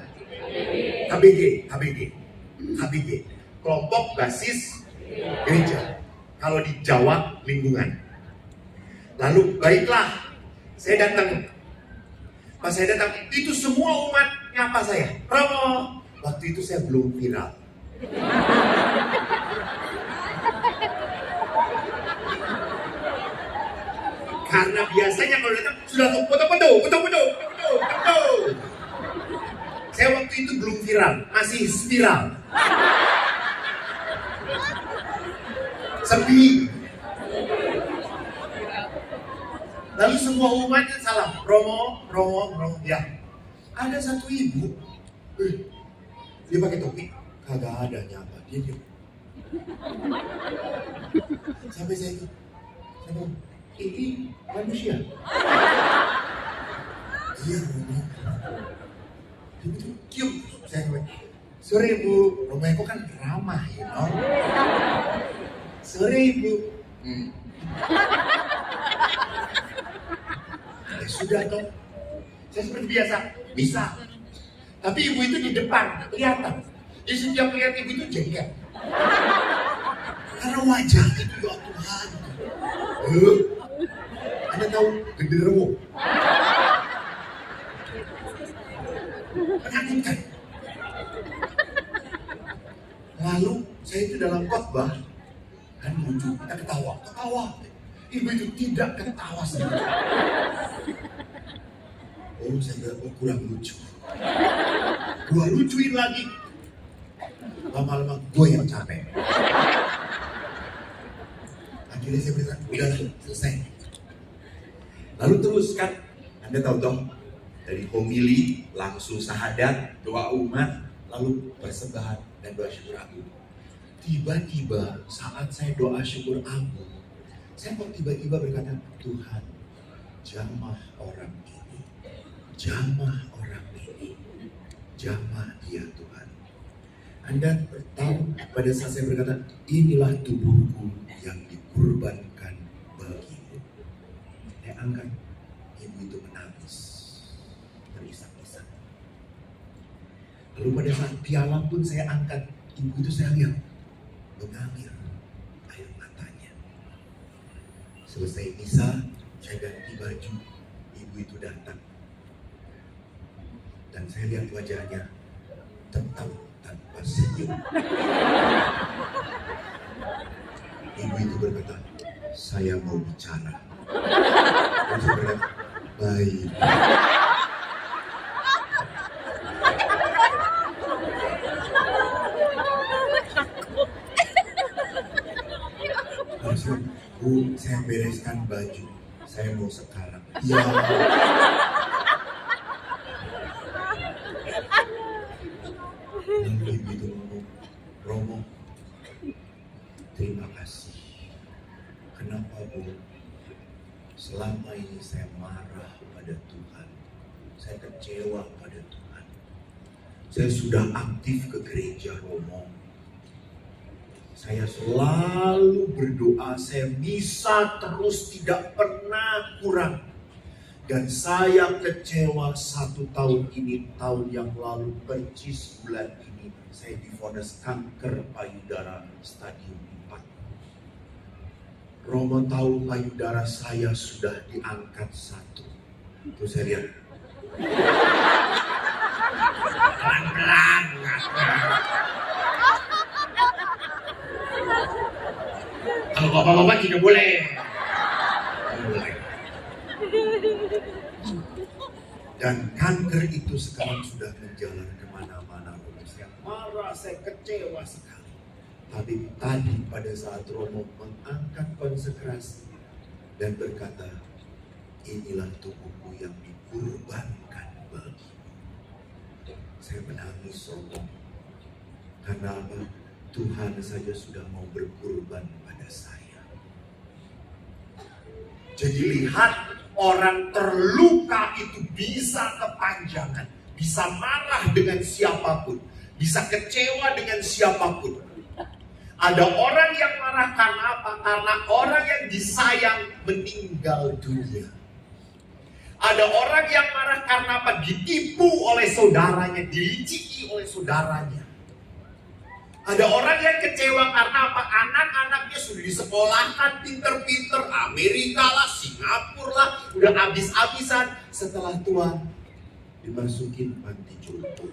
[SPEAKER 1] KBG. Kelompok basis gereja. Kalau di Jawa lingkungan. Lalu baiklah, saya datang. Pas saya datang, itu semua umat nyapa saya. Romo, waktu itu saya belum viral. Karena biasanya kalau datang sudah foto. Saya waktu itu belum viral, masih spiral. Sepi. Lalu semua umatnya salah. Romo, ya. Ada satu ibu, dia pakai topi, kagak ada nyapa dia. Sampai saya bilang, ini manusia. Iya Romo. Dia itu kium. Saya bilang, sorry Bu, Romo Eko kan ramah ya. Sorry Ibu. Ya sudah toh. Saya seperti biasa, bisa. Tapi ibu itu di depan, kelihatan. Jadi setiap lihat ibu itu jengkel. Karena wajah itu ya Tuhan. Anda tahu genderuwo? Menakutkan. Lalu saya itu dalam khotbah kan lucu, kita ketawa. Ibu itu tidak ketawa sendiri. Oh, saya bilang kurang lucu. Gua lucuin lagi. Lama-lama gue yang capek. Akhirnya saya bilang, udahlah, selesai. Lalu terus kan, Anda tahu dong, dari homili langsung syahadat, doa umat, lalu persembahan dan doa syukur agung. Tiba-tiba saat saya doa syukur agung, saya kok tiba-tiba berkata, Tuhan, jamah orang ini, jamah dia Tuhan. Anda tahu pada saat saya berkata, inilah tubuhku yang dikurbankan bagimu. Saya angkat, ibu itu menangis, terisak-isak. Lalu pada saat piala pun saya angkat, ibu itu saya lihat mengalir air matanya. Selesai misa, saya ganti baju, ibu itu datang. Dan saya lihat wajahnya tetap tanpa senyum. Ibu itu berkata, saya mau bicara. Dan saya berkata, baik. Bu, saya bereskan baju. Saya mau sekarang. Ya. Lalu ibu itu ngomong, Romo, terima kasih. Kenapa Bu? Selama ini saya marah pada Tuhan. Saya kecewa pada Tuhan. Saya sudah aktif ke gereja Romo. Saya selalu berdoa, saya misa terus tidak pernah kurang. Dan saya kecewa 1 tahun ini, tahun yang lalu, percis bulan ini, saya divonis kanker payudara stadium 4. Romo tahu payudara saya sudah diangkat 1. Terus saya lihat, pelan-pelan. Kalau bapak-bapak tidak boleh. Dan kanker itu sekarang sudah menjalar kemana-mana. Saya marah, saya kecewa sekali. Tapi tadi pada saat Romo mengangkat konsekrasi dan berkata, inilah tubuhku yang dikurbankan bagimu. Saya menangis Romo. Karena apa? Tuhan saja sudah mau berkurban pada saya. Jadi lihat, orang terluka itu bisa kepanjangan, bisa marah dengan siapapun, bisa kecewa dengan siapapun. Ada orang yang marah karena apa? Karena orang yang disayang meninggal dunia. Ada orang yang marah karena apa? Ditipu oleh saudaranya, diliciki oleh saudaranya. Ada orang yang kecewa karena apa? Anak-anaknya sudah disekolahkan pinter-pinter, Amerika lah, Singapura lah, udah habis-habisan. Setelah tua, dimasukin panti jompo.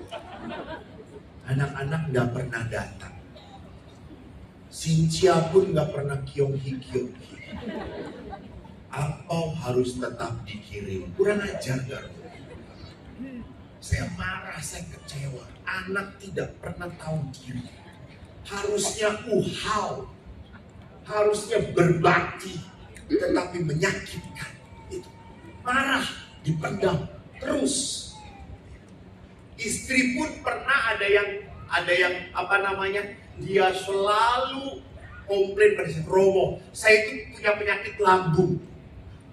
[SPEAKER 1] Anak-anak gak pernah datang. Sincia pun gak pernah kyonghi. Atau harus tetap dikirim. Kurang ajar gak? Saya marah, saya kecewa. Anak tidak pernah tahu diri. Harusnya uhau, harusnya berbakti, tetapi menyakitkan. Itu marah, dipendam terus. Istri pun pernah ada yang dia selalu komplain pada saya, Romo, saya itu punya penyakit lambung.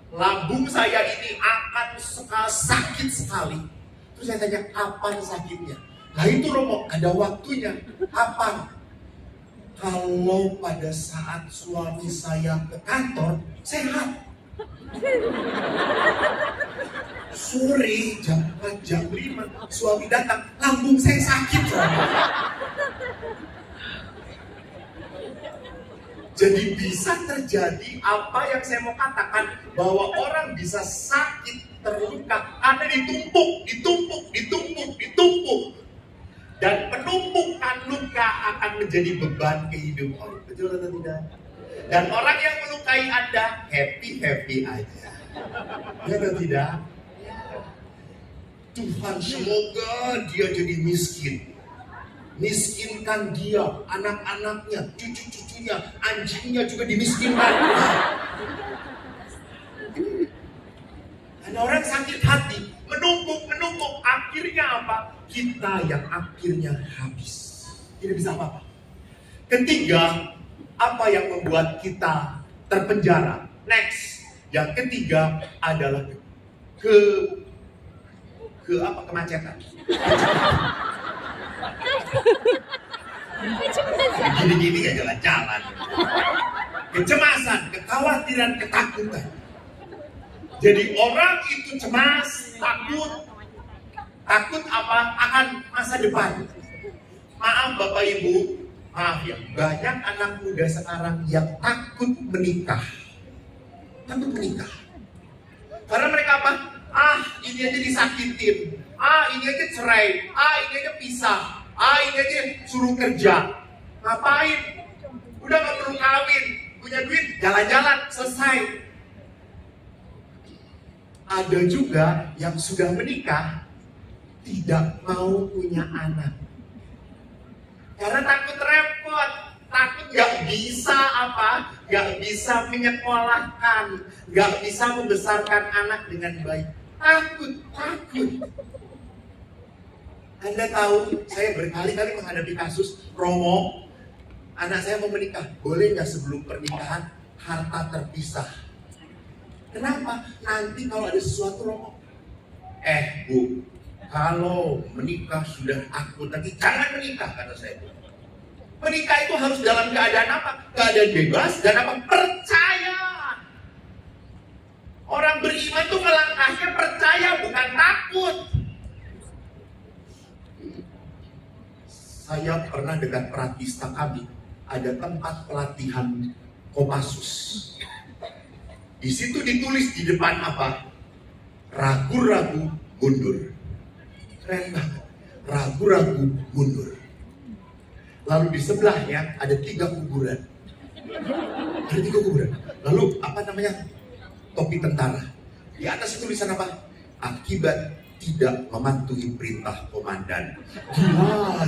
[SPEAKER 1] Lambung saya ini akan sakit sekali. Terus saya tanya, kapan sakitnya? Nah itu Romo, ada waktunya. Kapan? Kalau pada saat suami saya ke kantor, sehat. Sore jam 4, jam 5, suami datang, lambung saya sakit. Jadi bisa terjadi apa yang saya mau katakan, bahwa orang bisa sakit, terluka, karena ditumpuk. Dan penumpukan luka akan menjadi beban kehidupan. Betul atau tidak? Dan orang yang melukai Anda, happy aja. Betul atau tidak? Tuhan, semoga dia jadi miskin. Miskinkan dia, anak-anaknya, cucu-cucunya, anjingnya juga dimiskinkan. Ada orang sakit hati, menumpuk, akhirnya apa? Kita yang akhirnya habis. Tidak bisa apa-apa. Ketiga, apa yang membuat kita terpenjara? Next, yang ketiga adalah kemacetan. Gini-gini gak jalan-jalan. Kecemasan, kekhawatiran, ketakutan. Jadi orang itu cemas, takut apa? Akan masa depan. Maaf Bapak Ibu, maaf ya, banyak anak muda sekarang yang takut menikah. Takut menikah. Karena mereka apa? Ini aja disakitin. Ini aja cerai. Ini aja pisah. Ini aja suruh kerja. Ngapain? Udah gak perlu kawin. Punya duit, jalan-jalan, selesai. Ada juga yang sudah menikah tidak mau punya anak karena takut repot, takut gak bisa menyekolahkan, gak bisa membesarkan anak dengan baik. Takut. Anda tahu, saya berkali-kali menghadapi kasus, Romo, anak saya mau menikah, boleh gak sebelum pernikahan harta terpisah? Kenapa? Nanti kalau ada sesuatu, Romo. Bu, kalau menikah sudah akut, nanti jangan menikah, kata saya. Menikah itu harus dalam keadaan apa? Keadaan bebas dan apa? Percaya. Orang beriman itu melangkahnya percaya, bukan takut. Saya pernah dekat Pratista kami, ada tempat pelatihan Kopassus. Di situ ditulis di depan apa? Ragu-ragu mundur. Keren banget. Ragu-ragu mundur. Lalu di sebelahnya ada 3 kuburan. Ada 3 kuburan. Lalu apa namanya? Topi tentara. Di atas tulisan apa? Akibat tidak mematuhi perintah komandan. Gila.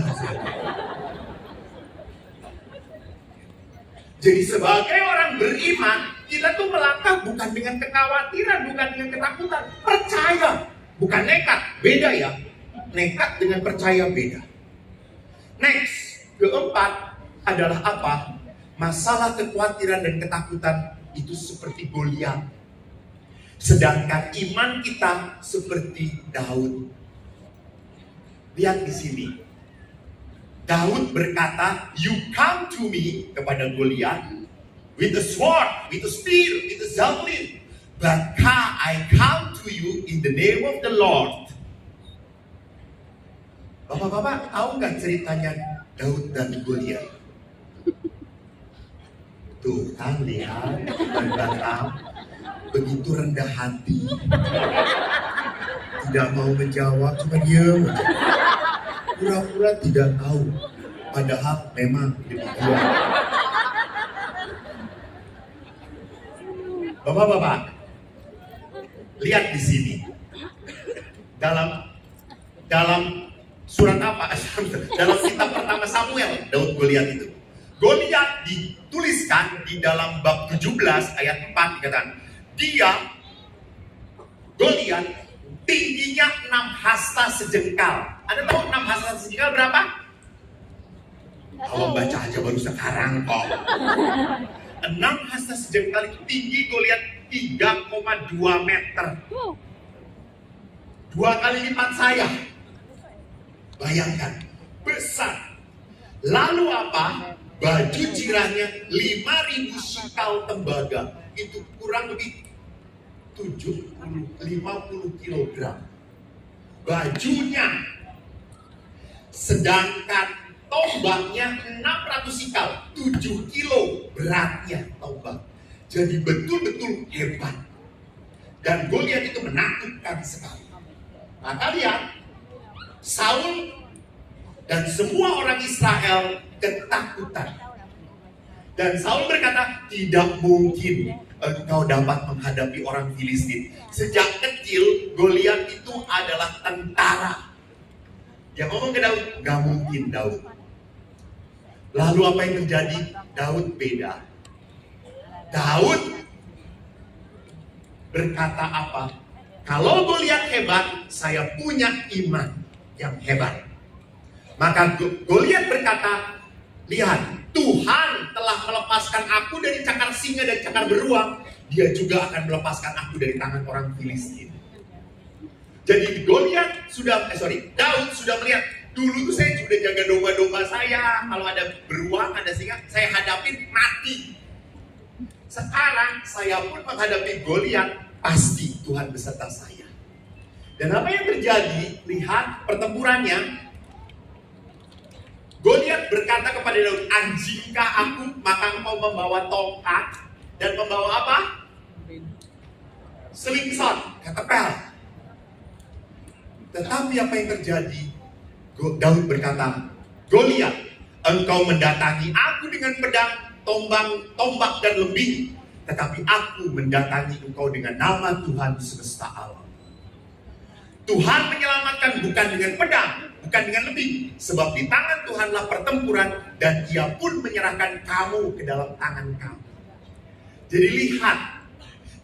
[SPEAKER 1] Jadi sebagai orang beriman, kita tuh melangkah bukan dengan kekhawatiran, bukan dengan ketakutan. Percaya, bukan nekat. Beda ya. Nekat dengan percaya beda. Next, keempat adalah apa? Masalah kekhawatiran dan ketakutan itu seperti Goliat. Sedangkan iman kita seperti Daud. Lihat di sini. Daud berkata, "You come to me," kepada Goliat, "with a sword, with a spear, with a javelin. But I come to you in the name of the Lord." Bapak-bapak, tahu nggak ceritanya Daud dan Goliat? Tuh kan, lihat, berbatam, begitu rendah hati, tidak mau menjawab, cuma diam, pura-pura tidak tahu, padahal memang demikian. Bapak-bapak, lihat di sini, dalam surat apa? Dalam kitab pertama Samuel, Daud Goliat itu. Goliat dituliskan di dalam bab 17 ayat 4 dikatakan, Goliat tingginya 6 hasta sejengkal. Ada tahu 6 hasta sejengkal berapa? Kalau baca aja baru sekarang kok. 6 hasta sejengkal itu tinggi Goliat 3,2 meter. 2 kali lipat saya. Bayangkan, besar. Lalu apa? Baju jirahnya 5.000 sikal tembaga. Itu kurang lebih 50 kilogram. Bajunya. Sedangkan tombaknya 600 sikal. 7 kilo beratnya tombak. Jadi betul-betul hebat. Dan Goliat itu menakutkan sekali. Maka lihat, Saul dan semua orang Israel ketakutan. Dan Saul berkata, tidak mungkin engkau dapat menghadapi orang Filistin. Sejak kecil, Goliat itu adalah tentara. Dia ngomong ke Daud, gak mungkin Daud. Lalu apa yang terjadi? Daud beda. Daud berkata apa? Kalau Goliat hebat, saya punya iman yang hebat. Maka Goliat berkata, lihat, Tuhan telah melepaskan aku dari cakar singa dan cakar beruang. Dia juga akan melepaskan aku dari tangan orang Filistin. Jadi Daud sudah melihat, dulu tuh saya sudah jaga domba-domba saya. Kalau ada beruang, ada singa, saya hadapin mati. Sekarang saya pun menghadapi Goliat, pasti Tuhan beserta saya. Dan apa yang terjadi? Lihat pertempurannya. Goliat berkata kepada Daud, anjingkah aku, maka engkau membawa tongkat dan membawa apa? Slingshot, ketepel. Tetapi apa yang terjadi? Daud berkata, Goliat, engkau mendatangi aku dengan pedang, tombak dan lembing, tetapi aku mendatangi engkau dengan nama Tuhan semesta alam. Tuhan menyelamatkan bukan dengan pedang, bukan dengan lembing, sebab di tangan Tuhanlah pertempuran, dan Ia pun menyerahkan kamu ke dalam tangan kamu. Jadi lihat,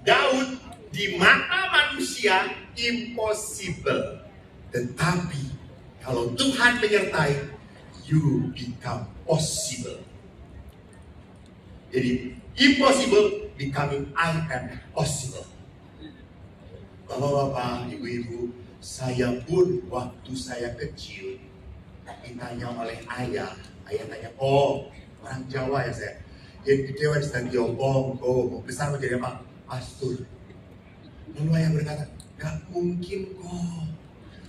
[SPEAKER 1] Daud di mata manusia impossible, tetapi kalau Tuhan menyertai, you become possible. Jadi impossible becoming I am possible. Bapak-bapak, ibu-ibu, saya pun waktu saya kecil ditanya oleh ayah tanya, oh orang Jawa ya saya, yang gede wajah dan diopong, oh mau besar mau jadi apa? Pastor. Lalu ayah berkata, gak mungkin kok,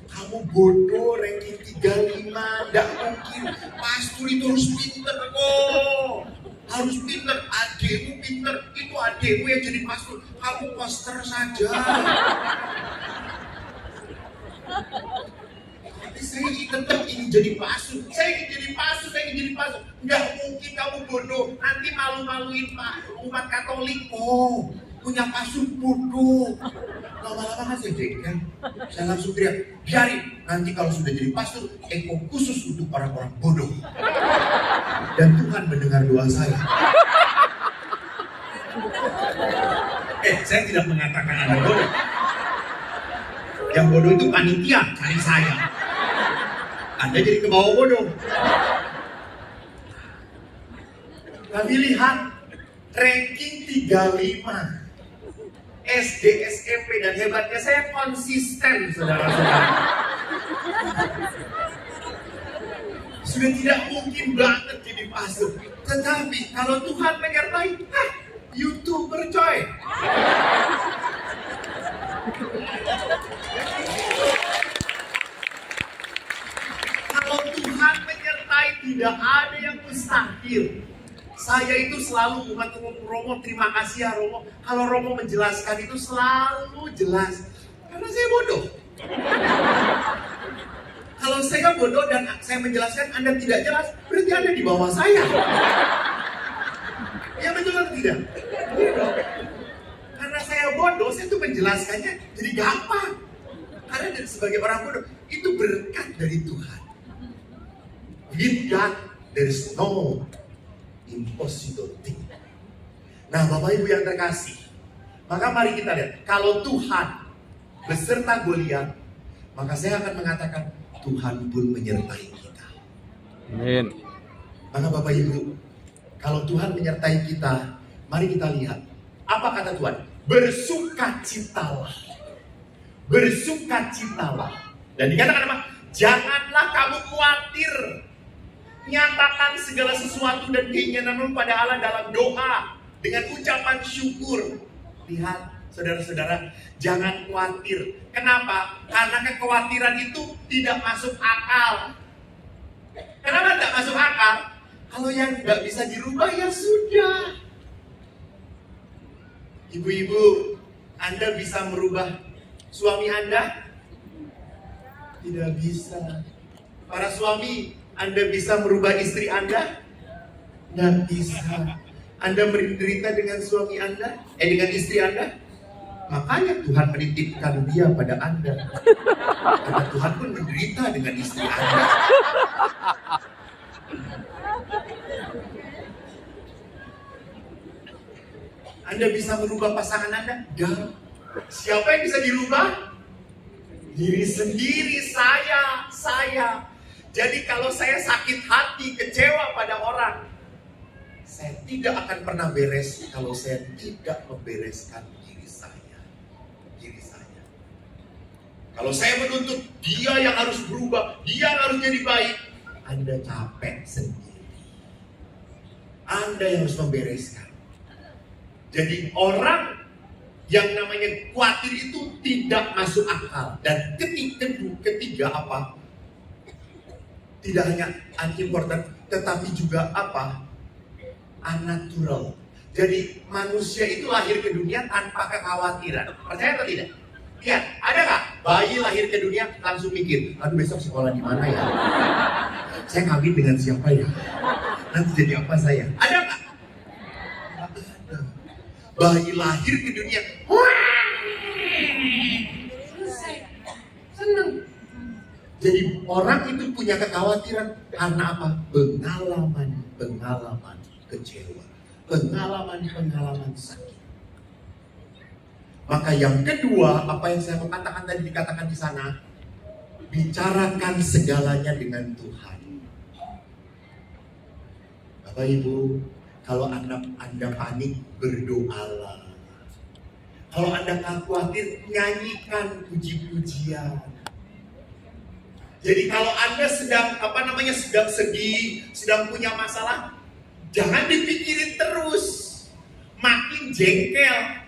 [SPEAKER 1] kamu bodoh, ranking 35, gak mungkin, pastor itu harus pinter kok, harus pinter, adekmu pinter, itu adekmu yang jadi pastor, kamu poster saja. Tapi saya tetap ingin jadi pastor. Saya ingin jadi pastor. Nggak mungkin kamu bodoh. Nanti malu-maluin umat Katolik. Oh, punya pastor bodoh. Lama-lama kan saya jengkel. Saya langsung teriak, biarin. Nanti kalau sudah jadi pastor, khusus untuk orang-orang bodoh. Dan Tuhan mendengar doa saya. Saya tidak mengatakan Anda bodoh. Yang bodoh itu panitia, cari saya. Anda jadi ke bawah bodoh. Tapi lihat, ranking 35. SD, SMP, dan hebatnya saya konsisten, saudara-saudara. Sudah tidak mungkin banget jadi pastor. Tetapi kalau Tuhan menyertai, YouTuber coy. Kalau Tuhan menyertai, tidak ada yang mustahil. Saya itu selalu bukan Romo, terima kasih ya Romo. Kalau Romo menjelaskan itu selalu jelas. Karena saya bodoh. Kalau saya bodoh dan saya menjelaskan Anda tidak jelas, berarti Anda di bawah saya. Ya betul atau tidak? Karena saya bodoh, saya tuh menjelaskannya jadi gampang. Karena sebagai orang bodoh, itu berkat dari Tuhan. With God, there is no impossible thing. Nah, Bapak Ibu yang terkasih, maka mari kita lihat, kalau Tuhan beserta Goliat, maka saya akan mengatakan Tuhan pun menyertai kita.
[SPEAKER 2] Amin.
[SPEAKER 1] Maka Bapak Ibu, kalau Tuhan menyertai kita, mari kita lihat. Apa kata Tuhan? Bersukacitalah. Bersukacitalah. Dan dikatakan apa? Janganlah kamu khawatir. Nyatakan segala sesuatu dan keinginanmu pada Allah dalam doa dengan ucapan syukur. Lihat, saudara-saudara, jangan khawatir. Kenapa? Karena kekhawatiran itu tidak masuk akal. Kenapa tidak masuk akal? Kalau yang nggak bisa dirubah ya sudah. Ibu-ibu, Anda bisa merubah suami Anda? Tidak bisa. Para suami, Anda bisa merubah istri Anda? Tidak bisa. Anda menderita dengan suami Anda? Dengan istri Anda? Makanya Tuhan menitipkan dia pada Anda. Karena Tuhan pun menderita dengan istri Anda. Anda bisa merubah pasangan Anda? Ya. Siapa yang bisa dirubah? Diri sendiri, saya. Jadi kalau saya sakit hati, kecewa pada orang, saya tidak akan pernah beres kalau saya tidak membereskan diri saya. Kalau saya menuntut dia yang harus berubah, dia yang harus jadi baik, Anda capek sendiri. Anda yang harus membereskan. Jadi orang yang namanya khawatir itu tidak masuk akal. Dan ketiga apa? Tidak hanya unimportant, tetapi juga apa? Unnatural. Jadi manusia itu lahir ke dunia tanpa kekhawatiran. Percaya atau tidak? Lihat, ada nggak bayi lahir ke dunia langsung mikir, aduh besok sekolah di mana ya? Saya kawin dengan siapa ya? Nanti jadi apa saya? Ada nggak? Bayi lahir ke dunia, senang. Jadi orang itu punya kekhawatiran karena apa? Pengalaman kecewa, pengalaman sakit. Maka yang kedua, apa yang saya mau katakan tadi dikatakan di sana, bicarakan segalanya dengan Tuhan. Bapak Ibu, kalau anak Anda panik, berdoalah. Kalau Anda khawatir, nyanyikan puji-pujian. Jadi kalau Anda sedang sedih, sedang punya masalah, jangan dipikirin terus, makin jengkel.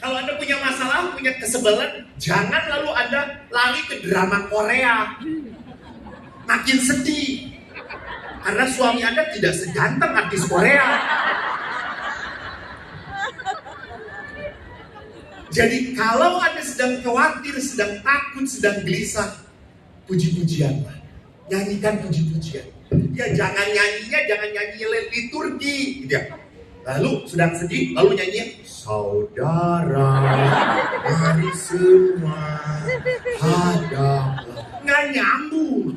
[SPEAKER 1] Kalau Anda punya masalah, punya kesebelan, jangan lalu Anda lari ke drama Korea, makin sedih. Karena suami Anda tidak seganteng artis Korea. Jadi kalau Anda sedang khawatir, sedang takut, sedang gelisah, puji-pujianlah. Nyanyikan puji-pujian. Ya jangan nyanyi liturgi gitu ya. Lalu sedang sedih, lalu nyanyi saudara, mari semua hadaplah. Nggak nyambung.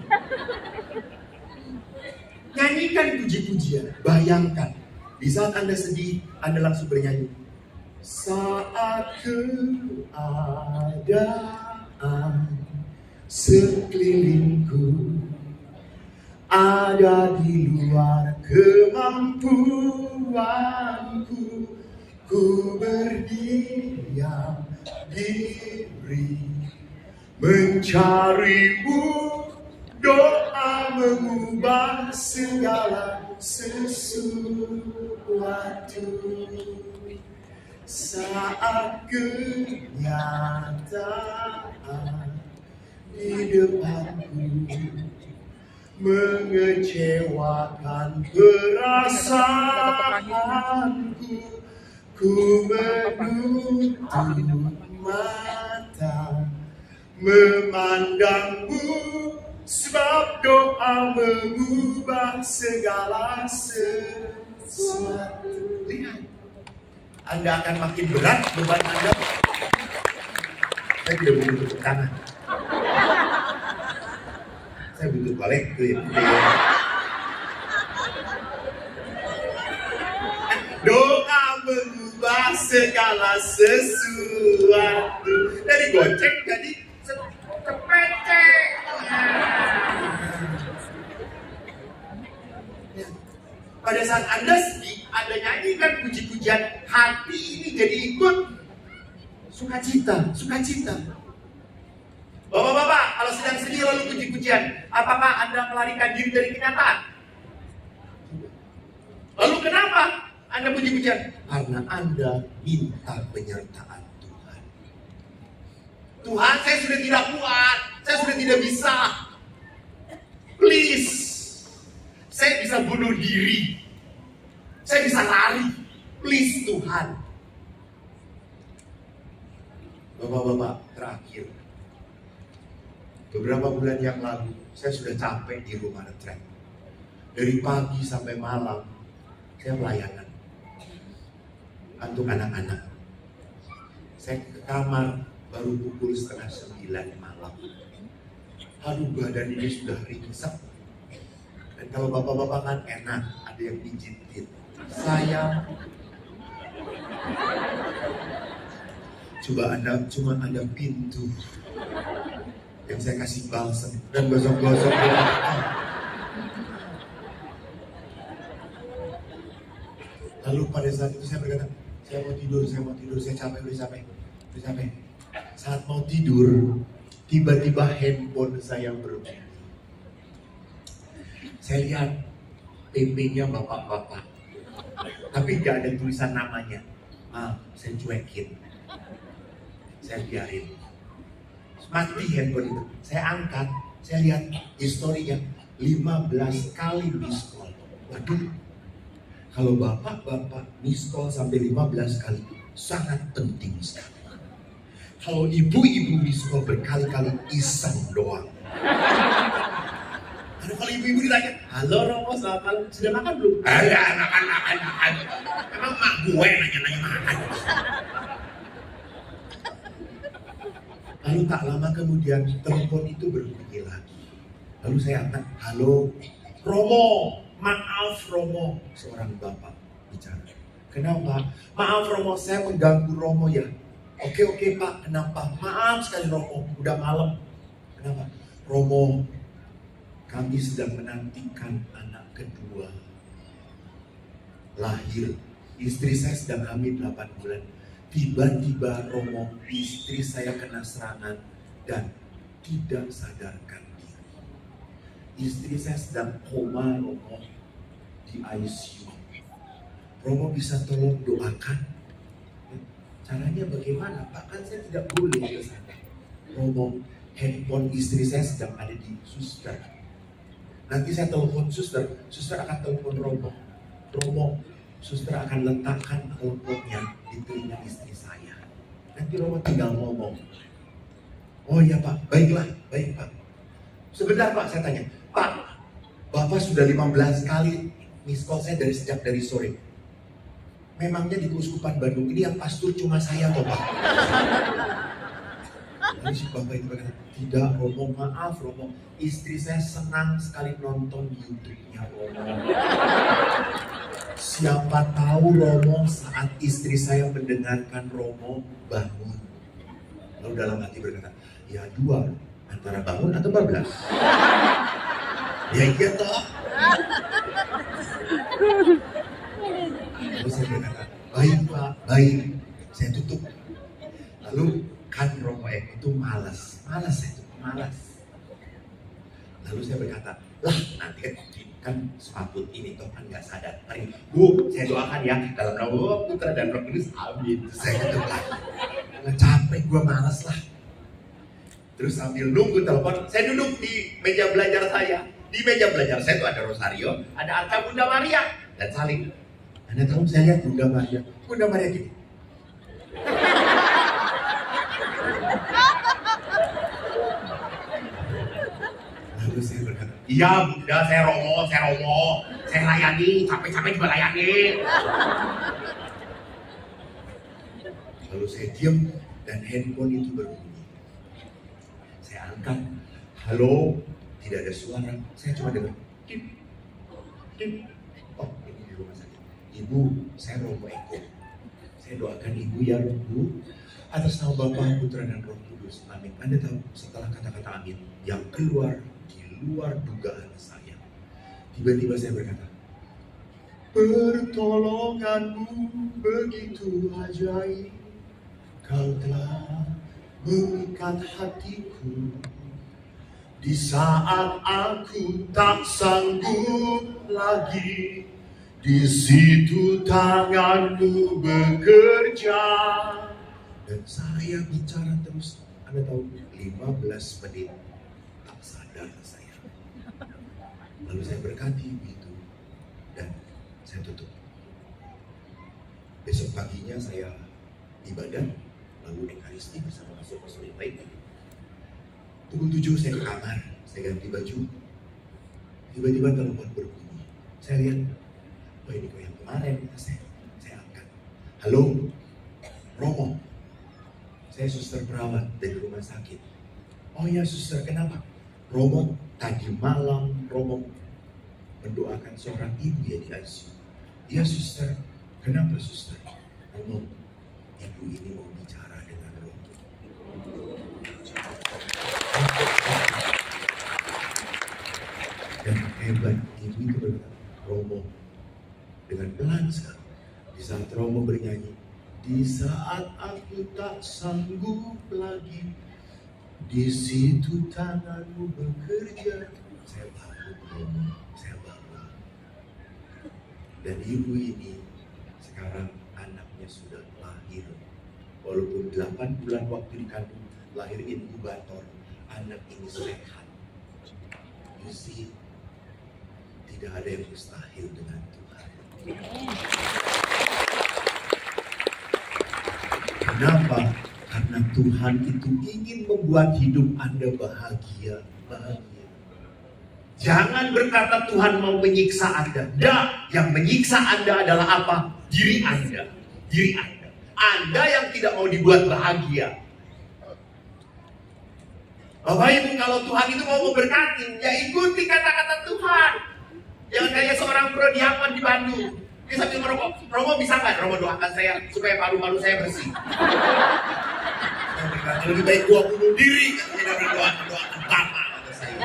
[SPEAKER 1] Nyanyikan puji-pujian. Bayangkan, di saat Anda sedih, Anda langsung bernyanyi. Saat keadaan sekelilingku ada di luar kemampuanku, ku berdiam diri mencarimu, doa mengubah segala sesuatu. Saat kenyataan di depanku mengecewakan perasaanku, ku menutup mata memandangmu, sebab doa mengubah segala sesuatu. Lihat, Anda akan makin berat beban Anda. Saya tidak butuh tepuk tangan. Saya butuh balik ke doa mengubah segala sesuatu. Dari goceng jadi kepecek. Pada saat Anda sedih, Anda nyanyikan puji-pujian, hati ini jadi ikut sukacita, sukacita. Bapak-bapak, kalau sedang sedih lalu puji-pujian, apakah Anda melarikan diri dari kenyataan? Lalu kenapa Anda puji-pujian? Karena Anda minta penyertaan Tuhan. Tuhan, saya sudah tidak kuat, saya sudah tidak bisa. Please, saya bisa bunuh diri, saya bisa lari. Please Tuhan. Bapak-bapak, terakhir, beberapa bulan yang lalu, saya sudah capek di rumah retret. Dari pagi sampai malam, saya pelayanan untuk anak-anak. Saya ke kamar baru pukul 8:30 malam. Aduh, badan ini sudah ringsek. Dan kalau bapak-bapak kan enak, ada yang pijitin. Saya cuma ada pintu yang saya kasih balsam dan gosok-gosok. Lalu pada saat itu saya berkata, saya mau tidur, saya capek, udah capek. Saat mau tidur, tiba-tiba handphone saya berbunyi. Saya lihat PP-nya bapak-bapak, tapi gak ada tulisan namanya. Saya cuekin, saya biarin. Mati handphone itu, saya angkat, saya lihat historinya 15 kali miss call. Waduh, kalau bapak-bapak miss call sampai 15 kali, sangat penting sekali. Kalau ibu-ibu miss call berkali-kali, iseng doang. Aduh, kalau ibu-ibu ditanya, halo Romo, selamat malam, sudah makan belum? Ya, makan. Emang mak gue nanya-nanya makan. Lalu tak lama kemudian telepon itu berbunyi lagi. Lalu saya angkat, halo Romo, maaf Romo. Seorang bapak bicara. Kenapa? Maaf Romo, saya mengganggu Romo ya. Oke Pak, kenapa? Maaf sekali Romo, udah malam. Kenapa? Romo, kami sedang menantikan anak kedua lahir. Istri saya sedang hamil 8 bulan. Tiba-tiba Romo, istri saya kena serangan dan tidak sadarkan diri. Istri saya sedang koma Romo, di ICU. Romo bisa tolong doakan? Caranya bagaimana? Pak, kan saya tidak boleh ke sana. Romo, handphone istri saya sedang ada di suster. Nanti saya telepon suster akan telepon Romo. Romo, suster akan letakkan teleponnya di telinga istri saya. Nanti Romo tinggal ngomong. Oh iya Pak, baiklah, baik Pak. Sebentar Pak, saya tanya. Pak, Bapak sudah 15 kali miss call saya dari sore. Memangnya di Keuskupan Bandung ini yang pastur cuma saya toh Pak? Lalu si Bapak itu berkata, tidak Romo, maaf Romo, istri saya senang sekali nonton YouTube-nya Romo. Siapa tahu Romo saat istri saya mendengarkan Romo bangun. Lalu dalam hati berkata, ya dua, antara bangun atau bablas. Ya iya toh. Lalu saya berkata, baik Pak, baik. Saya tutup. Lalu kan Romo itu malas. Lalu saya berkata, lah kan sepatu ini toh kan nggak sadar. Mari, Bu, saya doakan ya dalam nama Putra dan Roh Kudus, amin. Terus saya ketukan, capek, gue malas lah. Terus sambil nunggu telepon, saya duduk di meja belajar saya. Di meja belajar saya itu ada rosario, ada arca Bunda Maria dan salib. Anda tahu saya lihat Bunda Maria gini. Lalu saya berkata, iya Bunda, saya Romo, saya layani, capek-capek juga layani. Lalu saya diam dan handphone itu berbunyi. Saya angkat, halo, tidak ada suara, saya cuma dengar, tip, tip. Oh, ini di rumah sakit. Ibu, saya Romo Eko. Saya doakan ibu ya Bu, atas nama Bapa, Putra dan Roh Kudus. Amin. Anda tahu setelah kata-kata amin yang keluar di luar dugaan saya, tiba-tiba saya berkata, pertolonganmu begitu ajaib, kau telah mengikat hatiku di saat aku tak sanggup lagi. Di situ tanganmu bekerja. Dan saya bicara terus. Anda tahu 15 menit tak sadar saya. Lalu saya berkati itu dan saya tutup. Besok paginya saya ibadah, lalu ekaristi bersama pastor-pastor yang lain. Pukul 7 saya ke kamar, saya ganti baju. Tiba-tiba telepon berbunyi. Saya lihat, oh ini kok yang kemarin. Saya angkat. Halo, Romo. Saya suster perawat dari rumah sakit. Oh ya suster, kenapa? Romo, tadi malam Romo mendoakan seorang ibu ya di ICU. Ya suster, kenapa suster? Romo, ibu ini mau bicara dengan Romo. Dan hebat, ibu itu berkata, Romo, dengan pelan sekali. Di saat Romo bernyanyi, di saat aku tak sanggup lagi, di situ tanganmu bekerja. Saya bangun, Romo, saya bangun. Dan ibu ini sekarang anaknya sudah lahir. Walaupun 8 bulan waktu dikandung, lahir inkubator, anak ini sehat. You see, tidak ada yang mustahil dengan Tuhan. Kenapa? Karena Tuhan itu ingin membuat hidup Anda bahagia. Jangan berkata Tuhan mau menyiksa Anda. Dah, yang menyiksa Anda adalah apa? Diri Anda. Anda yang tidak mau dibuat bahagia. Bapak Ibu, kalau Tuhan itu mau memberkati, ya ikuti kata-kata Tuhan. Jangan kayak seorang prodiakon di Bandung. Dia sambil merokok, Romo bisa nggak? Romo doakan saya supaya paru-paru saya bersih. Saya berkata, lebih baik gua bunuh diri katanya doakan Bapak, kata saya.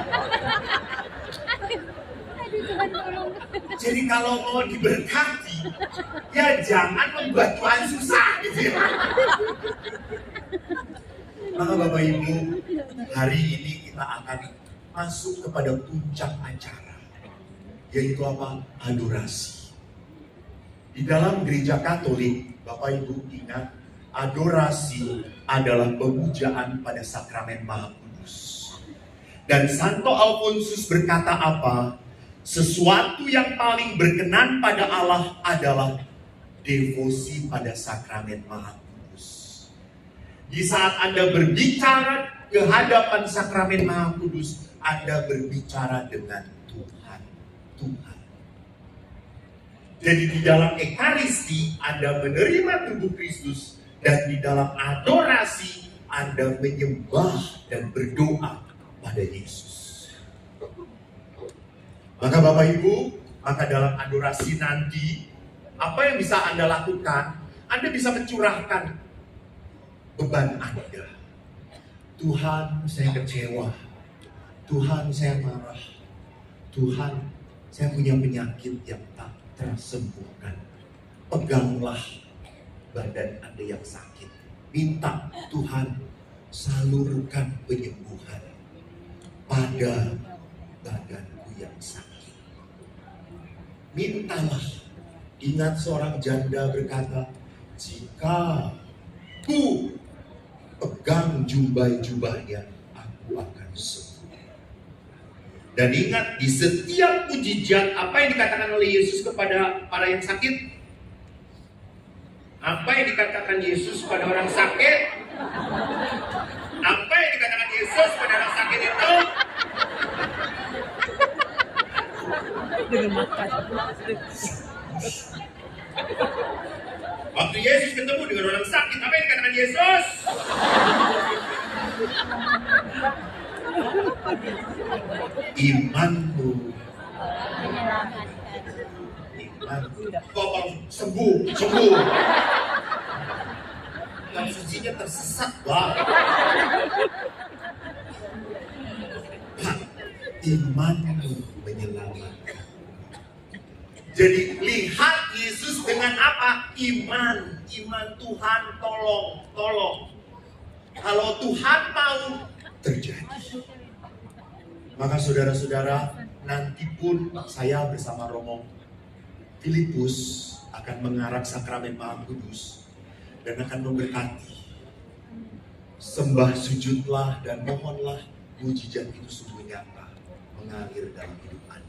[SPEAKER 1] Jadi kalau mau diberkati, ya jangan membuat Tuhan susah gitu ya. Maka Bapak Ibu, hari ini kita akan masuk kepada puncak acara, yaitu apa? Adorasi. Di dalam gereja Katolik, Bapak Ibu ingat, adorasi adalah pemujaan pada sakramen Maha Kudus. Dan Santo Alfonsus berkata apa? Sesuatu yang paling berkenan pada Allah adalah devosi pada sakramen Maha Kudus. Di saat Anda berbicara ke hadapan sakramen Maha Kudus, Anda berbicara dengan Tuhan. Jadi di dalam Ekaristi Anda menerima tubuh Kristus, dan di dalam adorasi Anda menyembah dan berdoa pada Yesus. Maka Bapak Ibu, maka dalam adorasi nanti, apa yang bisa Anda lakukan? Anda bisa mencurahkan beban Anda. Tuhan, saya kecewa. Tuhan, saya marah. Tuhan, saya punya penyakit yang tak tersembuhkan. Peganglah badan Anda yang sakit. Minta Tuhan salurkan penyembuhan pada badanku yang sakit. mintalah. Ingat seorang janda berkata, jika ku pegang jubah-jubahnya, aku akan sembuh. Dan ingat, di setiap mujizat, apa yang dikatakan oleh Yesus kepada para yang sakit? Apa yang dikatakan Yesus pada orang sakit? Apa yang dikatakan Yesus pada orang sakit itu?
[SPEAKER 3] Dengan makan.
[SPEAKER 1] Waktu Yesus ketemu dengan orang sakit, apa yang dikatakan Yesus? Imanmu. Imanmu. Kok sembuh, sembuh. Yang sucinya tersesat, Pak. Imanmu menyelamatkan. Jadi lihat Yesus dengan apa? Iman. Iman Tuhan tolong. Kalau Tuhan mau, terjadi. Maka saudara-saudara, nanti pun saya bersama Romo Filipus akan mengarak sakramen Maha Kudus dan akan memberkati. Sembah, sujudlah dan mohonlah mujizat itu sungguh nyata mengalir dalam hidup Anda.